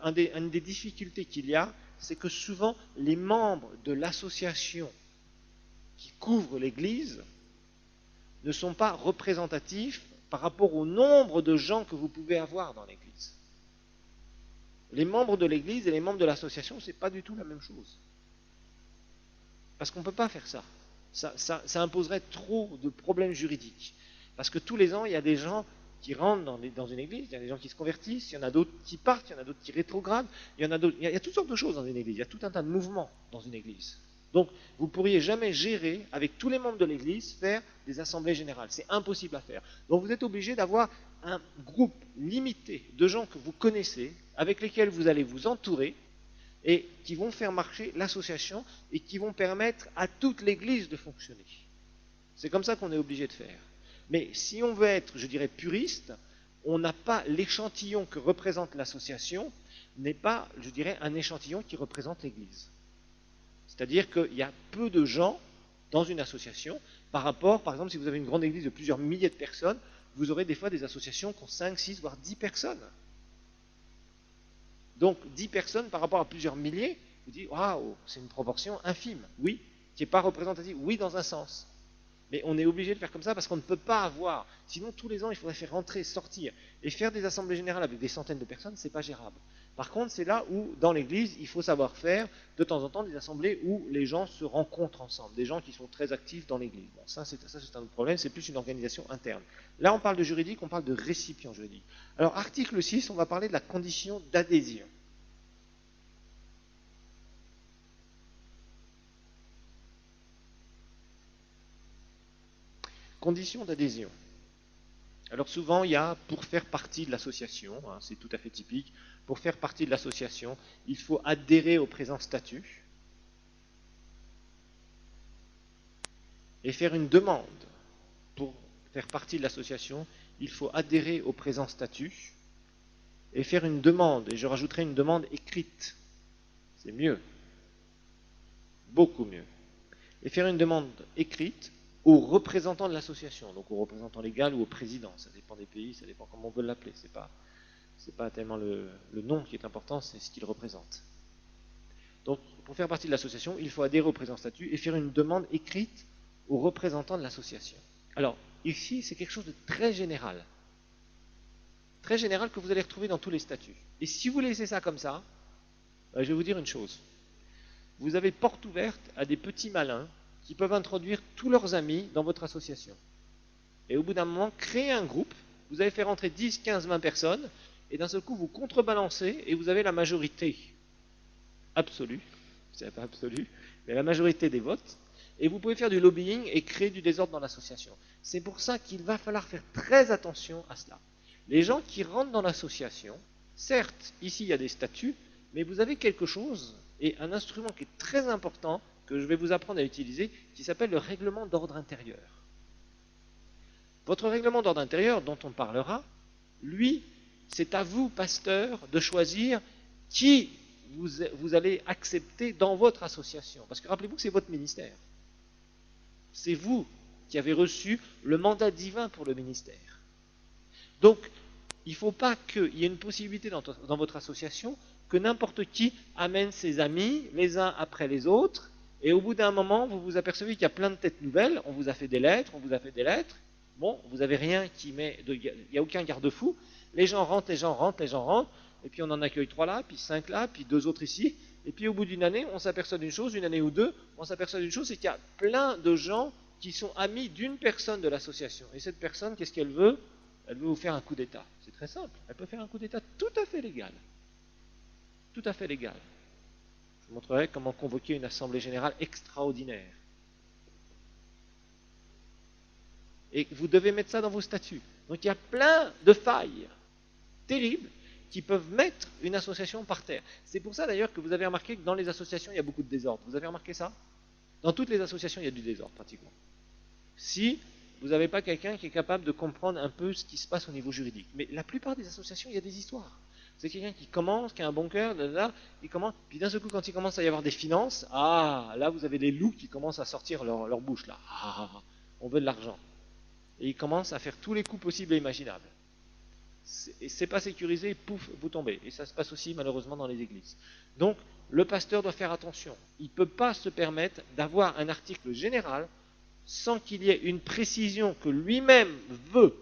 une des difficultés qu'il y a, c'est que souvent les membres de l'association qui couvre l'Église ne sont pas représentatifs par rapport au nombre de gens que vous pouvez avoir dans l'Église. Les membres de l'Église et les membres de l'association, ce n'est pas du tout la même chose. Parce qu'on ne peut pas faire ça. Ça imposerait trop de problèmes juridiques. Parce que tous les ans, il y a des gens qui rentrent dans une église, il y a des gens qui se convertissent, il y en a d'autres qui partent, il y en a d'autres qui rétrogradent, il y a toutes sortes de choses dans une église, il y a tout un tas de mouvements dans une église. Donc, vous ne pourriez jamais gérer, avec tous les membres de l'église, faire des assemblées générales. C'est impossible à faire. Donc, vous êtes obligé d'avoir un groupe limité de gens que vous connaissez, avec lesquels vous allez vous entourer, et qui vont faire marcher l'association et qui vont permettre à toute l'Église de fonctionner. C'est comme ça qu'on est obligé de faire. Mais si on veut être, je dirais, puriste, on n'a pas l'échantillon que représente l'association, n'est pas, je dirais, un échantillon qui représente l'Église. C'est-à-dire qu'il y a peu de gens dans une association par rapport, par exemple, si vous avez une grande église de plusieurs milliers de personnes, vous aurez des fois des associations qui ont 5, 6, voire 10 personnes. Donc 10 personnes par rapport à plusieurs milliers, vous dites, waouh, c'est une proportion infime, oui, qui n'est pas représentative, oui, dans un sens. Mais on est obligé de faire comme ça parce qu'on ne peut pas avoir, sinon tous les ans il faudrait faire rentrer, sortir, et faire des assemblées générales avec des centaines de personnes, c'est pas gérable. Par contre, c'est là où, dans l'église, il faut savoir faire de temps en temps des assemblées où les gens se rencontrent ensemble, des gens qui sont très actifs dans l'église. Bon, ça c'est un autre problème, c'est plus une organisation interne. Là on parle de juridique, on parle de récipient juridique. Alors article 6, on va parler de la condition d'adhésion. Conditions d'adhésion. Alors souvent, il y a, pour faire partie de l'association, hein, c'est tout à fait typique, pour faire partie de l'association, il faut adhérer au présent statut et faire une demande. Pour faire partie de l'association, il faut adhérer au présent statut et faire une demande, et je rajouterai une demande écrite. C'est mieux, beaucoup mieux. Et faire une demande écrite au représentant de l'association, donc au représentant légal ou au président, ça dépend des pays, ça dépend comment on veut l'appeler, c'est pas tellement le nom qui est important, c'est ce qu'il représente. Donc, pour faire partie de l'association, il faut adhérer au présent statut et faire une demande écrite au représentant de l'association. Alors, ici, c'est quelque chose de très général que vous allez retrouver dans tous les statuts. Et si vous laissez ça comme ça, je vais vous dire une chose. Vous avez porte ouverte à des petits malins qui peuvent introduire tous leurs amis dans votre association. Et au bout d'un moment, créer un groupe, vous allez faire entrer 10, 15, 20 personnes, et d'un seul coup, vous contrebalancez, et vous avez la majorité absolue, c'est pas absolu, mais la majorité des votes, et vous pouvez faire du lobbying et créer du désordre dans l'association. C'est pour ça qu'il va falloir faire très attention à cela. Les gens qui rentrent dans l'association, certes, ici il y a des statuts, mais vous avez quelque chose, et un instrument qui est très important, que je vais vous apprendre à utiliser, qui s'appelle le règlement d'ordre intérieur. Votre règlement d'ordre intérieur, dont on parlera, lui, c'est à vous, pasteur, de choisir qui vous allez accepter dans votre association. Parce que rappelez-vous que c'est votre ministère. C'est vous qui avez reçu le mandat divin pour le ministère. Donc, il ne faut pas qu'il y ait une possibilité dans votre association que n'importe qui amène ses amis, les uns après les autres, et au bout d'un moment, vous vous apercevez qu'il y a plein de têtes nouvelles, on vous a fait des lettres, bon, vous n'avez rien qui met, il n'y a aucun garde-fou, les gens rentrent, et puis on en accueille 3 là, puis 5 là, puis 2 autres ici, et puis au bout d'une année, on s'aperçoit d'une chose, une année ou deux, on s'aperçoit d'une chose, c'est qu'il y a plein de gens qui sont amis d'une personne de l'association. Et cette personne, qu'est-ce qu'elle veut? Elle veut vous faire un coup d'État. très simple. Elle peut faire un coup d'État tout à fait légal. Tout à fait légal. Je vous montrerai comment convoquer une assemblée générale extraordinaire. Et vous devez mettre ça dans vos statuts. Donc il y a plein de failles terribles qui peuvent mettre une association par terre. C'est pour ça d'ailleurs que vous avez remarqué que dans les associations, il y a beaucoup de désordre. Vous avez remarqué ça? Dans toutes les associations, il y a du désordre pratiquement. Si vous n'avez pas quelqu'un qui est capable de comprendre un peu ce qui se passe au niveau juridique. Mais la plupart des associations, il y a des histoires. C'est quelqu'un qui commence, qui a un bon cœur, là, il commence, puis d'un seul coup, quand il commence à y avoir des finances, là vous avez les loups qui commencent à sortir leur bouche, là. On veut de l'argent. Et ils commencent à faire tous les coups possibles et imaginables. C'est pas sécurisé, pouf, vous tombez. Et ça se passe aussi malheureusement dans les églises. Donc, le pasteur doit faire attention. Il ne peut pas se permettre d'avoir un article général sans qu'il y ait une précision que lui-même veut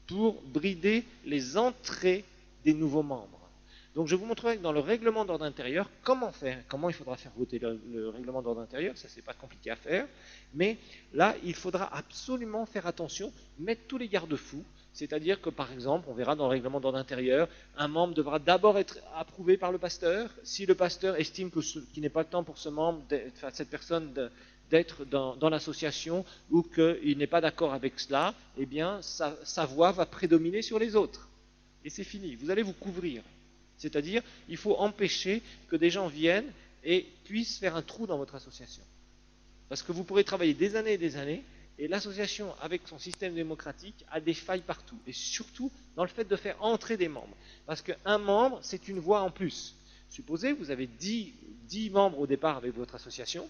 pour brider les entrées des nouveaux membres. Donc je vous montrerai dans le règlement d'ordre intérieur comment faire, comment il faudra faire voter le règlement d'ordre intérieur, ça c'est pas compliqué à faire, mais là il faudra absolument faire attention, mettre tous les garde-fous, c'est-à-dire que par exemple, on verra dans le règlement d'ordre intérieur, un membre devra d'abord être approuvé par le pasteur, si le pasteur estime qu'il n'est pas le temps pour ce membre, cette personne d'être dans l'association ou qu'il n'est pas d'accord avec cela, eh bien sa voix va prédominer sur les autres. Et c'est fini, vous allez vous couvrir. C'est-à-dire, il faut empêcher que des gens viennent et puissent faire un trou dans votre association. Parce que vous pourrez travailler des années, et l'association, avec son système démocratique, a des failles partout. Et surtout, dans le fait de faire entrer des membres. Parce qu'un membre, c'est une voix en plus. Supposez, vous avez 10 membres au départ avec votre association,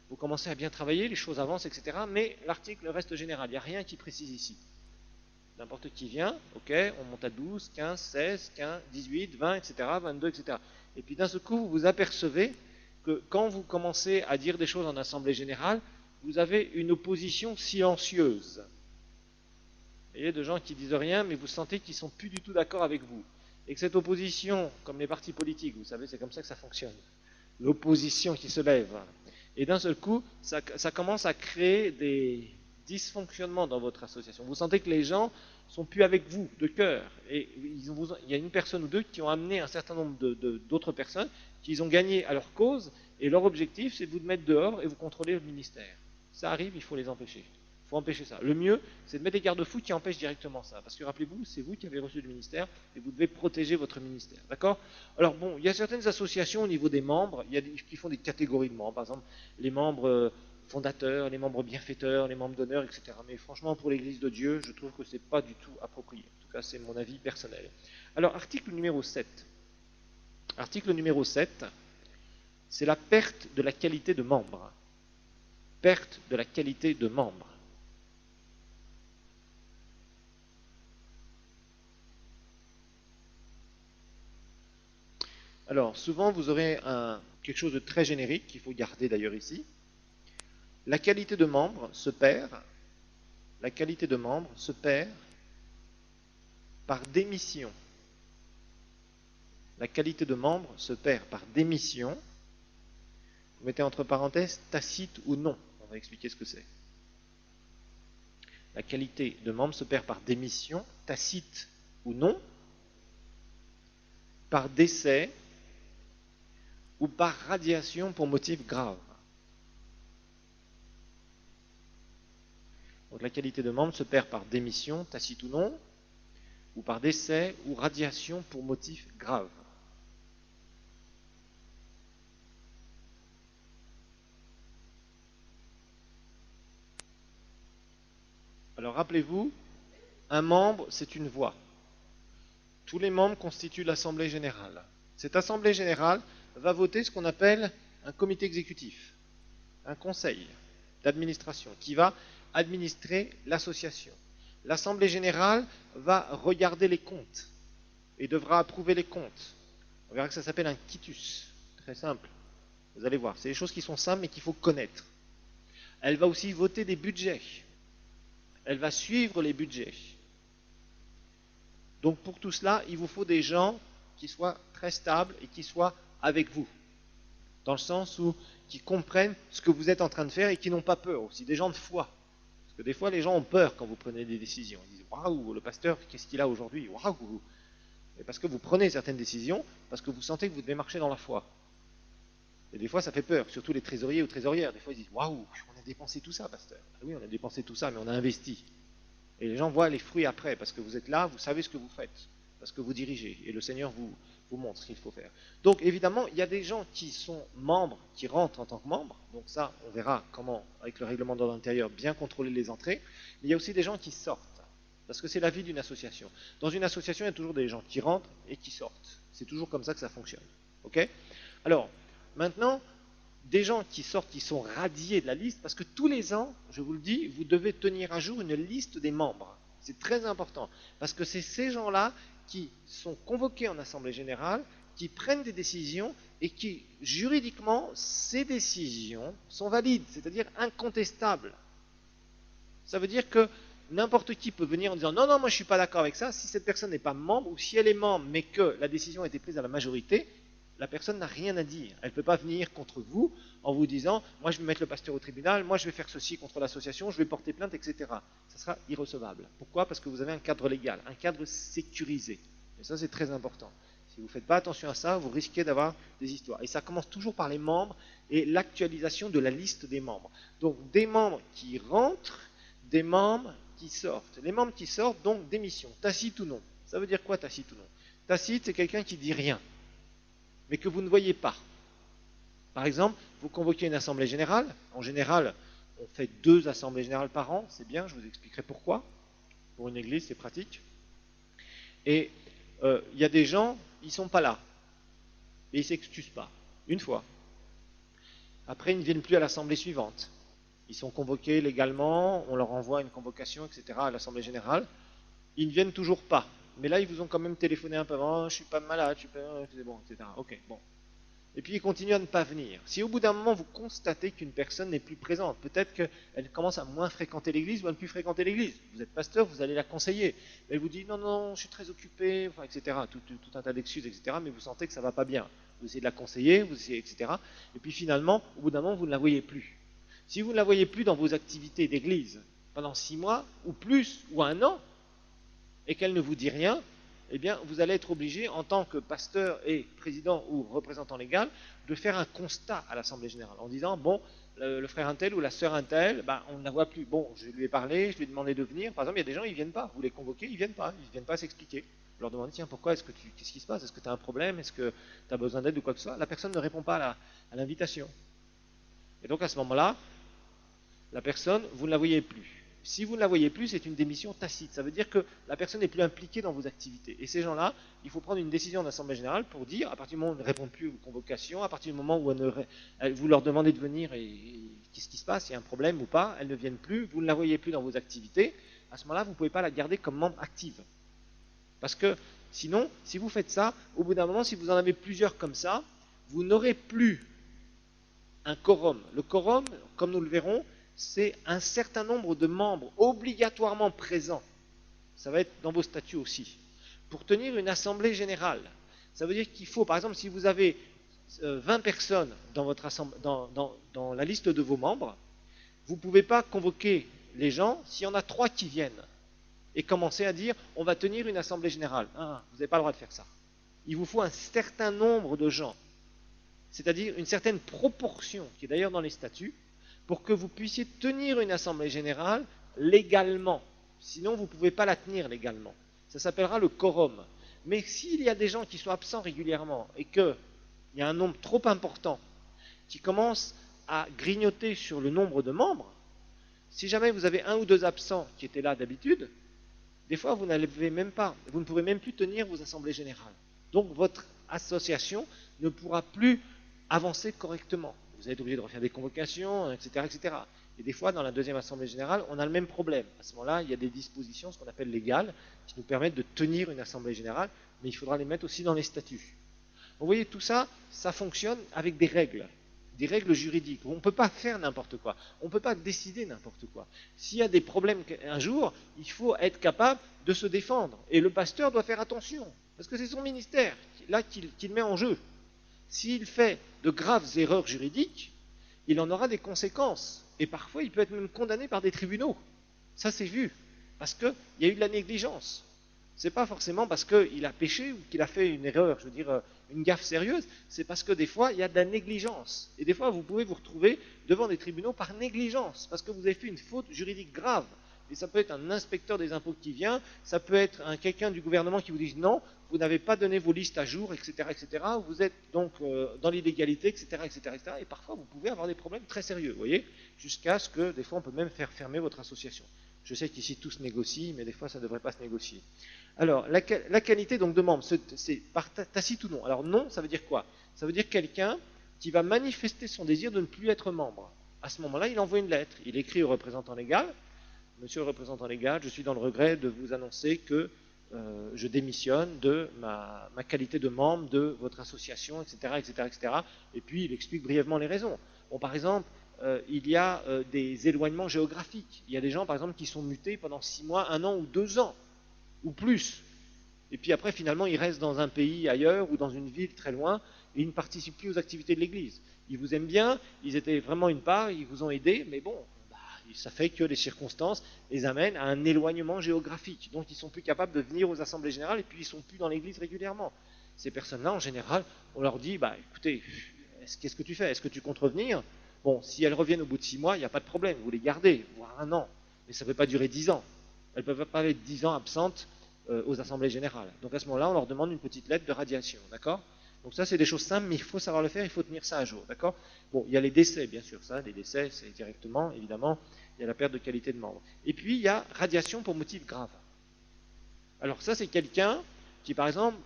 vous commencez à bien travailler, les choses avancent, etc. Mais l'article reste général, il n'y a rien qui précise ici. N'importe qui vient, ok, on monte à 12, 15, 16, 15, 18, 20, etc., 22, etc. Et puis d'un seul coup, vous vous apercevez que quand vous commencez à dire des choses en assemblée générale, vous avez une opposition silencieuse. Vous voyez, de gens qui disent rien, mais vous sentez qu'ils ne sont plus du tout d'accord avec vous. Et que cette opposition, comme les partis politiques, vous savez, c'est comme ça que ça fonctionne. L'opposition qui se lève. Et d'un seul coup, ça commence à créer des dysfonctionnements dans votre association. Vous sentez que les gens sont plus avec vous de cœur. Et il y a une personne ou deux qui ont amené un certain nombre d'autres personnes, qui ont gagné à leur cause, et leur objectif, c'est de vous mettre dehors et vous contrôler le ministère. Ça arrive, il faut les empêcher. Il faut empêcher ça. Le mieux, c'est de mettre des garde-fous qui empêchent directement ça. Parce que rappelez-vous, c'est vous qui avez reçu le ministère et vous devez protéger votre ministère. D'accord? Alors bon, il y a certaines associations au niveau des membres, qui font des catégories de membres. Par exemple, les membres fondateurs, les membres bienfaiteurs, les membres d'honneur, etc. Mais franchement, pour l'Église de Dieu, je trouve que ce n'est pas du tout approprié. En tout cas, c'est mon avis personnel. Alors, article numéro 7. Article numéro 7, c'est la perte de la qualité de membre. Perte de la qualité de membre. Alors, souvent, vous aurez quelque chose de très générique, qu'il faut garder d'ailleurs ici. La qualité de membre se perd. La qualité de membre se perd par démission. La qualité de membre se perd par démission. Vous mettez entre parenthèses tacite ou non. On va expliquer ce que c'est. La qualité de membre se perd par démission, tacite ou non, par décès ou par radiation pour motif grave. Donc la qualité de membre se perd par démission, tacite ou non, ou par décès ou radiation pour motif grave. Alors rappelez-vous, un membre, c'est une voix. Tous les membres constituent l'Assemblée générale. Cette Assemblée générale va voter ce qu'on appelle un comité exécutif, un conseil d'administration qui va administrer l'association. L'Assemblée générale va regarder les comptes et devra approuver les comptes. On verra que ça s'appelle un quitus. Très simple. Vous allez voir, c'est des choses qui sont simples mais qu'il faut connaître. Elle va aussi voter des budgets. Elle va suivre les budgets. Donc pour tout cela, il vous faut des gens qui soient très stables et qui soient avec vous. Dans le sens où qui comprennent ce que vous êtes en train de faire et qui n'ont pas peur aussi. Des gens de foi. Parce que des fois, les gens ont peur quand vous prenez des décisions. Ils disent, waouh, le pasteur, qu'est-ce qu'il a aujourd'hui? Waouh! Et parce que vous prenez certaines décisions, parce que vous sentez que vous devez marcher dans la foi. Et des fois, ça fait peur, surtout les trésoriers ou trésorières. Des fois, ils disent, waouh, on a dépensé tout ça, pasteur. Ah oui, on a dépensé tout ça, mais on a investi. Et les gens voient les fruits après, parce que vous êtes là, vous savez ce que vous faites, parce que vous dirigez, et le Seigneur vous montre ce qu'il faut faire. Donc évidemment, il y a des gens qui sont membres, qui rentrent en tant que membres, donc ça, on verra comment, avec le règlement d'ordre intérieur, bien contrôler les entrées, mais il y a aussi des gens qui sortent, parce que c'est la vie d'une association. Dans une association, il y a toujours des gens qui rentrent et qui sortent. C'est toujours comme ça que ça fonctionne. Ok? Alors, maintenant, des gens qui sortent, qui sont radiés de la liste, parce que tous les ans, je vous le dis, vous devez tenir à jour une liste des membres. C'est très important, parce que c'est ces gens-là qui sont convoqués en Assemblée Générale, qui prennent des décisions et qui, juridiquement, ces décisions sont valides, c'est-à-dire incontestables. Ça veut dire que n'importe qui peut venir en disant non, non, moi je ne suis pas d'accord avec ça. Si cette personne n'est pas membre, ou si elle est membre, mais que la décision a été prise à la majorité, la personne n'a rien à dire. Elle ne peut pas venir contre vous en vous disant moi je vais mettre le pasteur au tribunal, moi je vais faire ceci contre l'association, je vais porter plainte, etc. Ça sera irrecevable. Pourquoi? Parce que vous avez un cadre légal, un cadre sécurisé. Et ça c'est très important. Si vous ne faites pas attention à ça, vous risquez d'avoir des histoires. Et ça commence toujours par les membres et l'actualisation de la liste des membres. Donc des membres qui rentrent, des membres qui sortent. Les membres qui sortent, donc démission, tacite ou non. Ça veut dire quoi tacite ou non? Tacite, c'est quelqu'un qui dit rien, mais que vous ne voyez pas. Par exemple, vous convoquez une assemblée générale. En général, on fait 2 assemblées générales par an. C'est bien, je vous expliquerai pourquoi. Pour une église, c'est pratique. Et il y a des gens, ils ne sont pas là. Et ils ne s'excusent pas. Une fois. Après, ils ne viennent plus à l'assemblée suivante. Ils sont convoqués légalement, on leur envoie une convocation, etc. à l'assemblée générale. Ils ne viennent toujours pas. Mais là, ils vous ont quand même téléphoné un peu avant, je suis pas malade, je suis pas... C'est bon, etc. Ok, bon. Et puis ils continuent à ne pas venir. Si au bout d'un moment vous constatez qu'une personne n'est plus présente, peut-être qu'elle commence à moins fréquenter l'église ou à ne plus fréquenter l'église. Vous êtes pasteur, vous allez la conseiller. Elle vous dit non, non, je suis très occupé, enfin, etc. Tout un tas d'excuses, etc. Mais vous sentez que ça ne va pas bien. Vous essayez de la conseiller, vous essayez, etc. Et puis finalement, au bout d'un moment, vous ne la voyez plus. Si vous ne la voyez plus dans vos activités d'église pendant 6 mois, ou plus, ou 1 an, et qu'elle ne vous dit rien, eh bien, vous allez être obligé, en tant que pasteur et président ou représentant légal, de faire un constat à l'Assemblée générale, en disant, bon, le frère Untel ou la sœur Untel, ben, on ne la voit plus. Bon, je lui ai parlé, je lui ai demandé de venir. Par exemple, il y a des gens, ils ne viennent pas. Vous les convoquez, ils ne viennent pas. Ils ne viennent pas s'expliquer. Vous leur demandez, tiens, pourquoi, qu'est-ce qui se passe? Est-ce que tu as un problème? Est-ce que tu as besoin d'aide ou quoi que ce soit? La personne ne répond pas à l'invitation. Et donc, à ce moment-là, la personne, vous ne la voyez plus. Si vous ne la voyez plus, c'est une démission tacite. Ça veut dire que la personne n'est plus impliquée dans vos activités. Et ces gens-là, il faut prendre une décision d'Assemblée générale pour dire, à partir du moment où on ne répond plus aux convocations, à partir du moment où vous leur demandez de venir et qu'est-ce qui se passe, il y a un problème ou pas, elles ne viennent plus, vous ne la voyez plus dans vos activités, à ce moment-là, vous ne pouvez pas la garder comme membre active. Parce que sinon, si vous faites ça, au bout d'un moment, si vous en avez plusieurs comme ça, vous n'aurez plus un quorum. Le quorum, comme nous le verrons, c'est un certain nombre de membres obligatoirement présents. Ça va être dans vos statuts aussi. Pour tenir une assemblée générale, ça veut dire qu'il faut, par exemple, si vous avez 20 personnes dans, dans la liste de vos membres, vous ne pouvez pas convoquer les gens s'il y en a 3 qui viennent et commencer à dire on va tenir une assemblée générale. Ah, vous n'avez pas le droit de faire ça. Il vous faut un certain nombre de gens, c'est-à-dire une certaine proportion, qui est d'ailleurs dans les statuts, pour que vous puissiez tenir une assemblée générale légalement. Sinon, vous ne pouvez pas la tenir légalement. Ça s'appellera le quorum. Mais s'il y a des gens qui sont absents régulièrement et qu'il y a un nombre trop important qui commence à grignoter sur le nombre de membres, si jamais vous avez 1 ou 2 absents qui étaient là d'habitude, des fois vous n'avez même pas, vous ne pourrez même plus tenir vos assemblées générales. Donc votre association ne pourra plus avancer correctement. Vous êtes obligé de refaire des convocations, etc., etc. Et des fois, dans la deuxième assemblée générale, on a le même problème. À ce moment-là, il y a des dispositions, ce qu'on appelle légales, qui nous permettent de tenir une assemblée générale, mais il faudra les mettre aussi dans les statuts. Vous voyez, tout ça, ça fonctionne avec des règles juridiques. On ne peut pas faire n'importe quoi. On ne peut pas décider n'importe quoi. S'il y a des problèmes un jour, il faut être capable de se défendre. Et le pasteur doit faire attention, parce que c'est son ministère, là, qu'il met en jeu. S'il fait de graves erreurs juridiques, il en aura des conséquences. Et parfois, il peut être même condamné par des tribunaux. Ça c'est vu, parce qu'il y a eu de la négligence. C'est pas forcément parce qu'il a péché ou qu'il a fait une erreur, je veux dire, une gaffe sérieuse, c'est parce que des fois, il y a de la négligence. Et des fois, vous pouvez vous retrouver devant des tribunaux par négligence, parce que vous avez fait une faute juridique grave. Et ça peut être un inspecteur des impôts qui vient, ça peut être quelqu'un du gouvernement qui vous dit non, vous n'avez pas donné vos listes à jour, etc., etc., vous êtes donc dans l'illégalité, etc., etc., etc., et parfois, vous pouvez avoir des problèmes très sérieux, vous voyez, jusqu'à ce que, des fois, on peut même faire fermer votre association. Je sais qu'ici, tout se négocie, mais des fois, ça ne devrait pas se négocier. Alors, la qualité donc de membre, c'est par tacite ou non. Alors non, ça veut dire quoi? Ça veut dire quelqu'un qui va manifester son désir de ne plus être membre. À ce moment-là, il envoie une lettre. Il écrit au représentant légal, Monsieur le représentant légal, je suis dans le regret de vous annoncer que je démissionne de ma qualité de membre de votre association, etc., etc., etc. Et puis, il explique brièvement les raisons. Bon, par exemple, il y a des éloignements géographiques. Il y a des gens, par exemple, qui sont mutés pendant 6 mois, 1 an ou 2 ans ou plus. Et puis après, finalement, ils restent dans un pays ailleurs ou dans une ville très loin et ils ne participent plus aux activités de l'Église. Ils vous aiment bien, ils étaient vraiment une part, ils vous ont aidé, mais bon, ça fait que les circonstances les amènent à un éloignement géographique. Donc ils sont plus capables de venir aux assemblées générales et puis ils sont plus dans l'Église régulièrement. Ces personnes-là, en général, on leur dit, bah écoutez, qu'est-ce que tu fais? Est-ce que tu comptes revenir? Bon, si elles reviennent au bout de 6 mois, il n'y a pas de problème, vous les gardez, voire 1 an. Mais ça ne peut pas durer 10 ans. Elles ne peuvent pas être 10 ans absentes aux assemblées générales. Donc à ce moment-là, on leur demande une petite lettre de radiation, d'accord? Donc ça, c'est des choses simples, mais il faut savoir le faire, il faut tenir ça à jour, d'accord? Bon, il y a les décès, bien sûr, ça, les décès, c'est directement, évidemment, il y a la perte de qualité de membre. Et puis, il y a radiation pour motif grave. Alors ça, c'est quelqu'un qui, par exemple,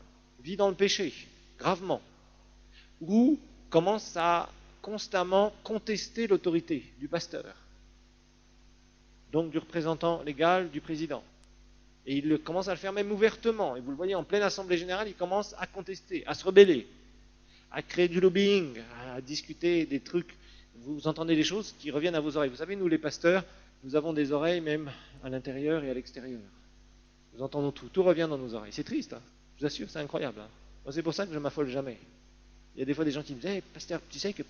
vit dans le péché, gravement, ou commence à constamment contester l'autorité du pasteur, donc du représentant légal du président. Et il commence à le faire même ouvertement. Et vous le voyez, en pleine assemblée générale, il commence à contester, à se rebeller, à créer du lobbying, à discuter des trucs. Vous entendez des choses qui reviennent à vos oreilles. Vous savez, nous les pasteurs, nous avons des oreilles même à l'intérieur et à l'extérieur. Nous entendons tout. Tout revient dans nos oreilles. C'est triste, hein, je vous assure, c'est incroyable. Hein. Moi, c'est pour ça que je ne m'affole jamais. Il y a des fois des gens qui me disent hey, pasteur, tu sais que.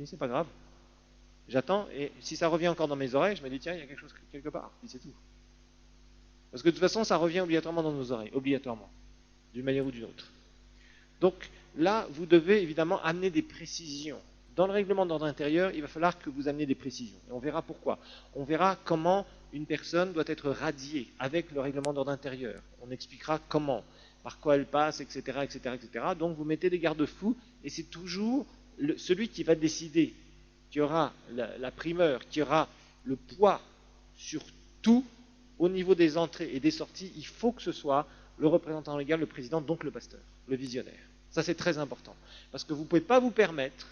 C'est pas grave. J'attends, et si ça revient encore dans mes oreilles, je me dis tiens, il y a quelque chose quelque part. Puis c'est tout. Parce que de toute façon, ça revient obligatoirement dans nos oreilles, obligatoirement, d'une manière ou d'une autre. Donc là, vous devez évidemment amener des précisions. Dans le règlement d'ordre intérieur, il va falloir que vous ameniez des précisions. Et on verra pourquoi. On verra comment une personne doit être radiée avec le règlement d'ordre intérieur. On expliquera comment, par quoi elle passe, etc., etc., etc. Donc vous mettez des garde-fous, et c'est toujours celui qui va décider, qui aura la primeur, qui aura le poids sur tout au niveau des entrées et des sorties. Il faut que ce soit le représentant légal, le président, donc le pasteur, le visionnaire. Ça, c'est très important. Parce que vous ne pouvez pas vous permettre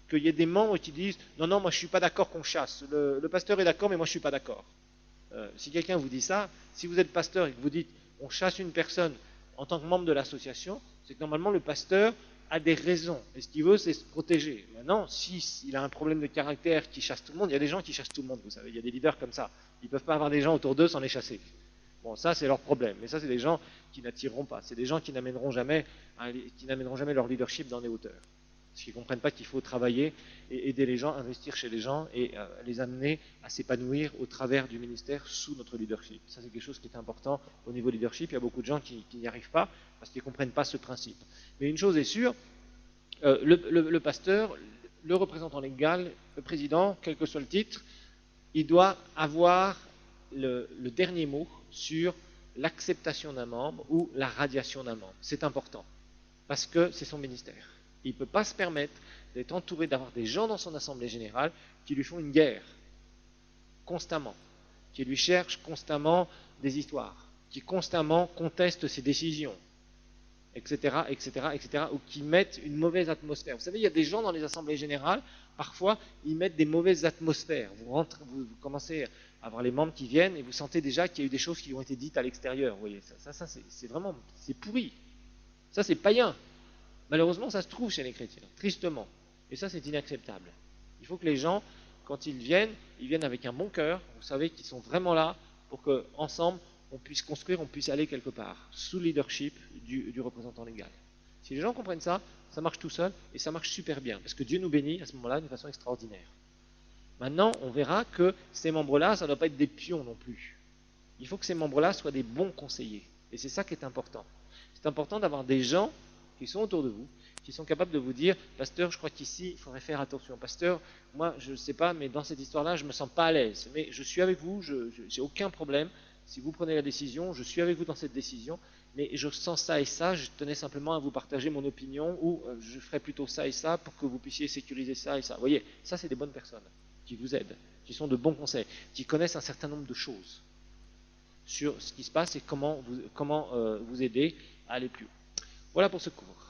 qu'il y ait des membres qui disent non, non, moi je ne suis pas d'accord qu'on chasse. Le pasteur est d'accord, mais moi je ne suis pas d'accord. Si quelqu'un vous dit ça, si vous êtes pasteur et que vous dites on chasse une personne en tant que membre de l'association, c'est que normalement le pasteur a des raisons. Et ce qu'il veut, c'est se protéger. Maintenant, s'il a un problème de caractère qui chasse tout le monde, il y a des gens qui chassent tout le monde, vous savez, il y a des leaders comme ça. Ils ne peuvent pas avoir des gens autour d'eux sans les chasser. Bon, ça, c'est leur problème. Mais ça, c'est des gens qui n'attireront pas. C'est des gens qui n'amèneront jamais leur leadership dans les hauteurs. Parce qu'ils ne comprennent pas qu'il faut travailler et aider les gens, investir chez les gens et les amener à s'épanouir au travers du ministère sous notre leadership. Ça, c'est quelque chose qui est important au niveau leadership. Il y a beaucoup de gens qui n'y arrivent pas parce qu'ils ne comprennent pas ce principe. Mais une chose est sûre, le pasteur, le représentant légal, le président, quel que soit le titre, il doit avoir le dernier mot sur l'acceptation d'un membre ou la radiation d'un membre. C'est important parce que c'est son ministère. Il ne peut pas se permettre d'être entouré d'avoir des gens dans son assemblée générale qui lui font une guerre constamment, qui lui cherchent constamment des histoires, qui constamment contestent ses décisions, etc., etc., etc., ou qui mettent une mauvaise atmosphère. Vous savez, il y a des gens dans les assemblées générales, parfois, ils mettent des mauvaises atmosphères. Vous commencez à avoir les membres qui viennent et vous sentez déjà qu'il y a eu des choses qui ont été dites à l'extérieur. Vous voyez, ça c'est vraiment, c'est pourri. Ça, c'est païen. Malheureusement, ça se trouve chez les chrétiens, tristement. Et ça, c'est inacceptable. Il faut que les gens, quand ils viennent avec un bon cœur. Vous savez qu'ils sont vraiment là pour qu'ensemble, on puisse construire, on puisse aller quelque part, sous le leadership du représentant légal. Si les gens comprennent ça, ça marche tout seul et ça marche super bien. Parce que Dieu nous bénit à ce moment-là d'une façon extraordinaire. Maintenant, on verra que ces membres-là, ça ne doit pas être des pions non plus. Il faut que ces membres-là soient des bons conseillers. Et c'est ça qui est important. C'est important d'avoir des gens qui sont autour de vous, qui sont capables de vous dire, pasteur, je crois qu'ici, il faudrait faire attention. Pasteur, moi, je ne sais pas, mais dans cette histoire-là, je ne me sens pas à l'aise. Mais je suis avec vous, je n'ai aucun problème. Si vous prenez la décision, je suis avec vous dans cette décision, mais je sens ça et ça, je tenais simplement à vous partager mon opinion, ou je ferai plutôt ça et ça pour que vous puissiez sécuriser ça et ça. Vous voyez, ça, c'est des bonnes personnes qui vous aident, qui sont de bons conseils, qui connaissent un certain nombre de choses sur ce qui se passe et comment vous aider à aller plus haut. Voilà pour ce cours.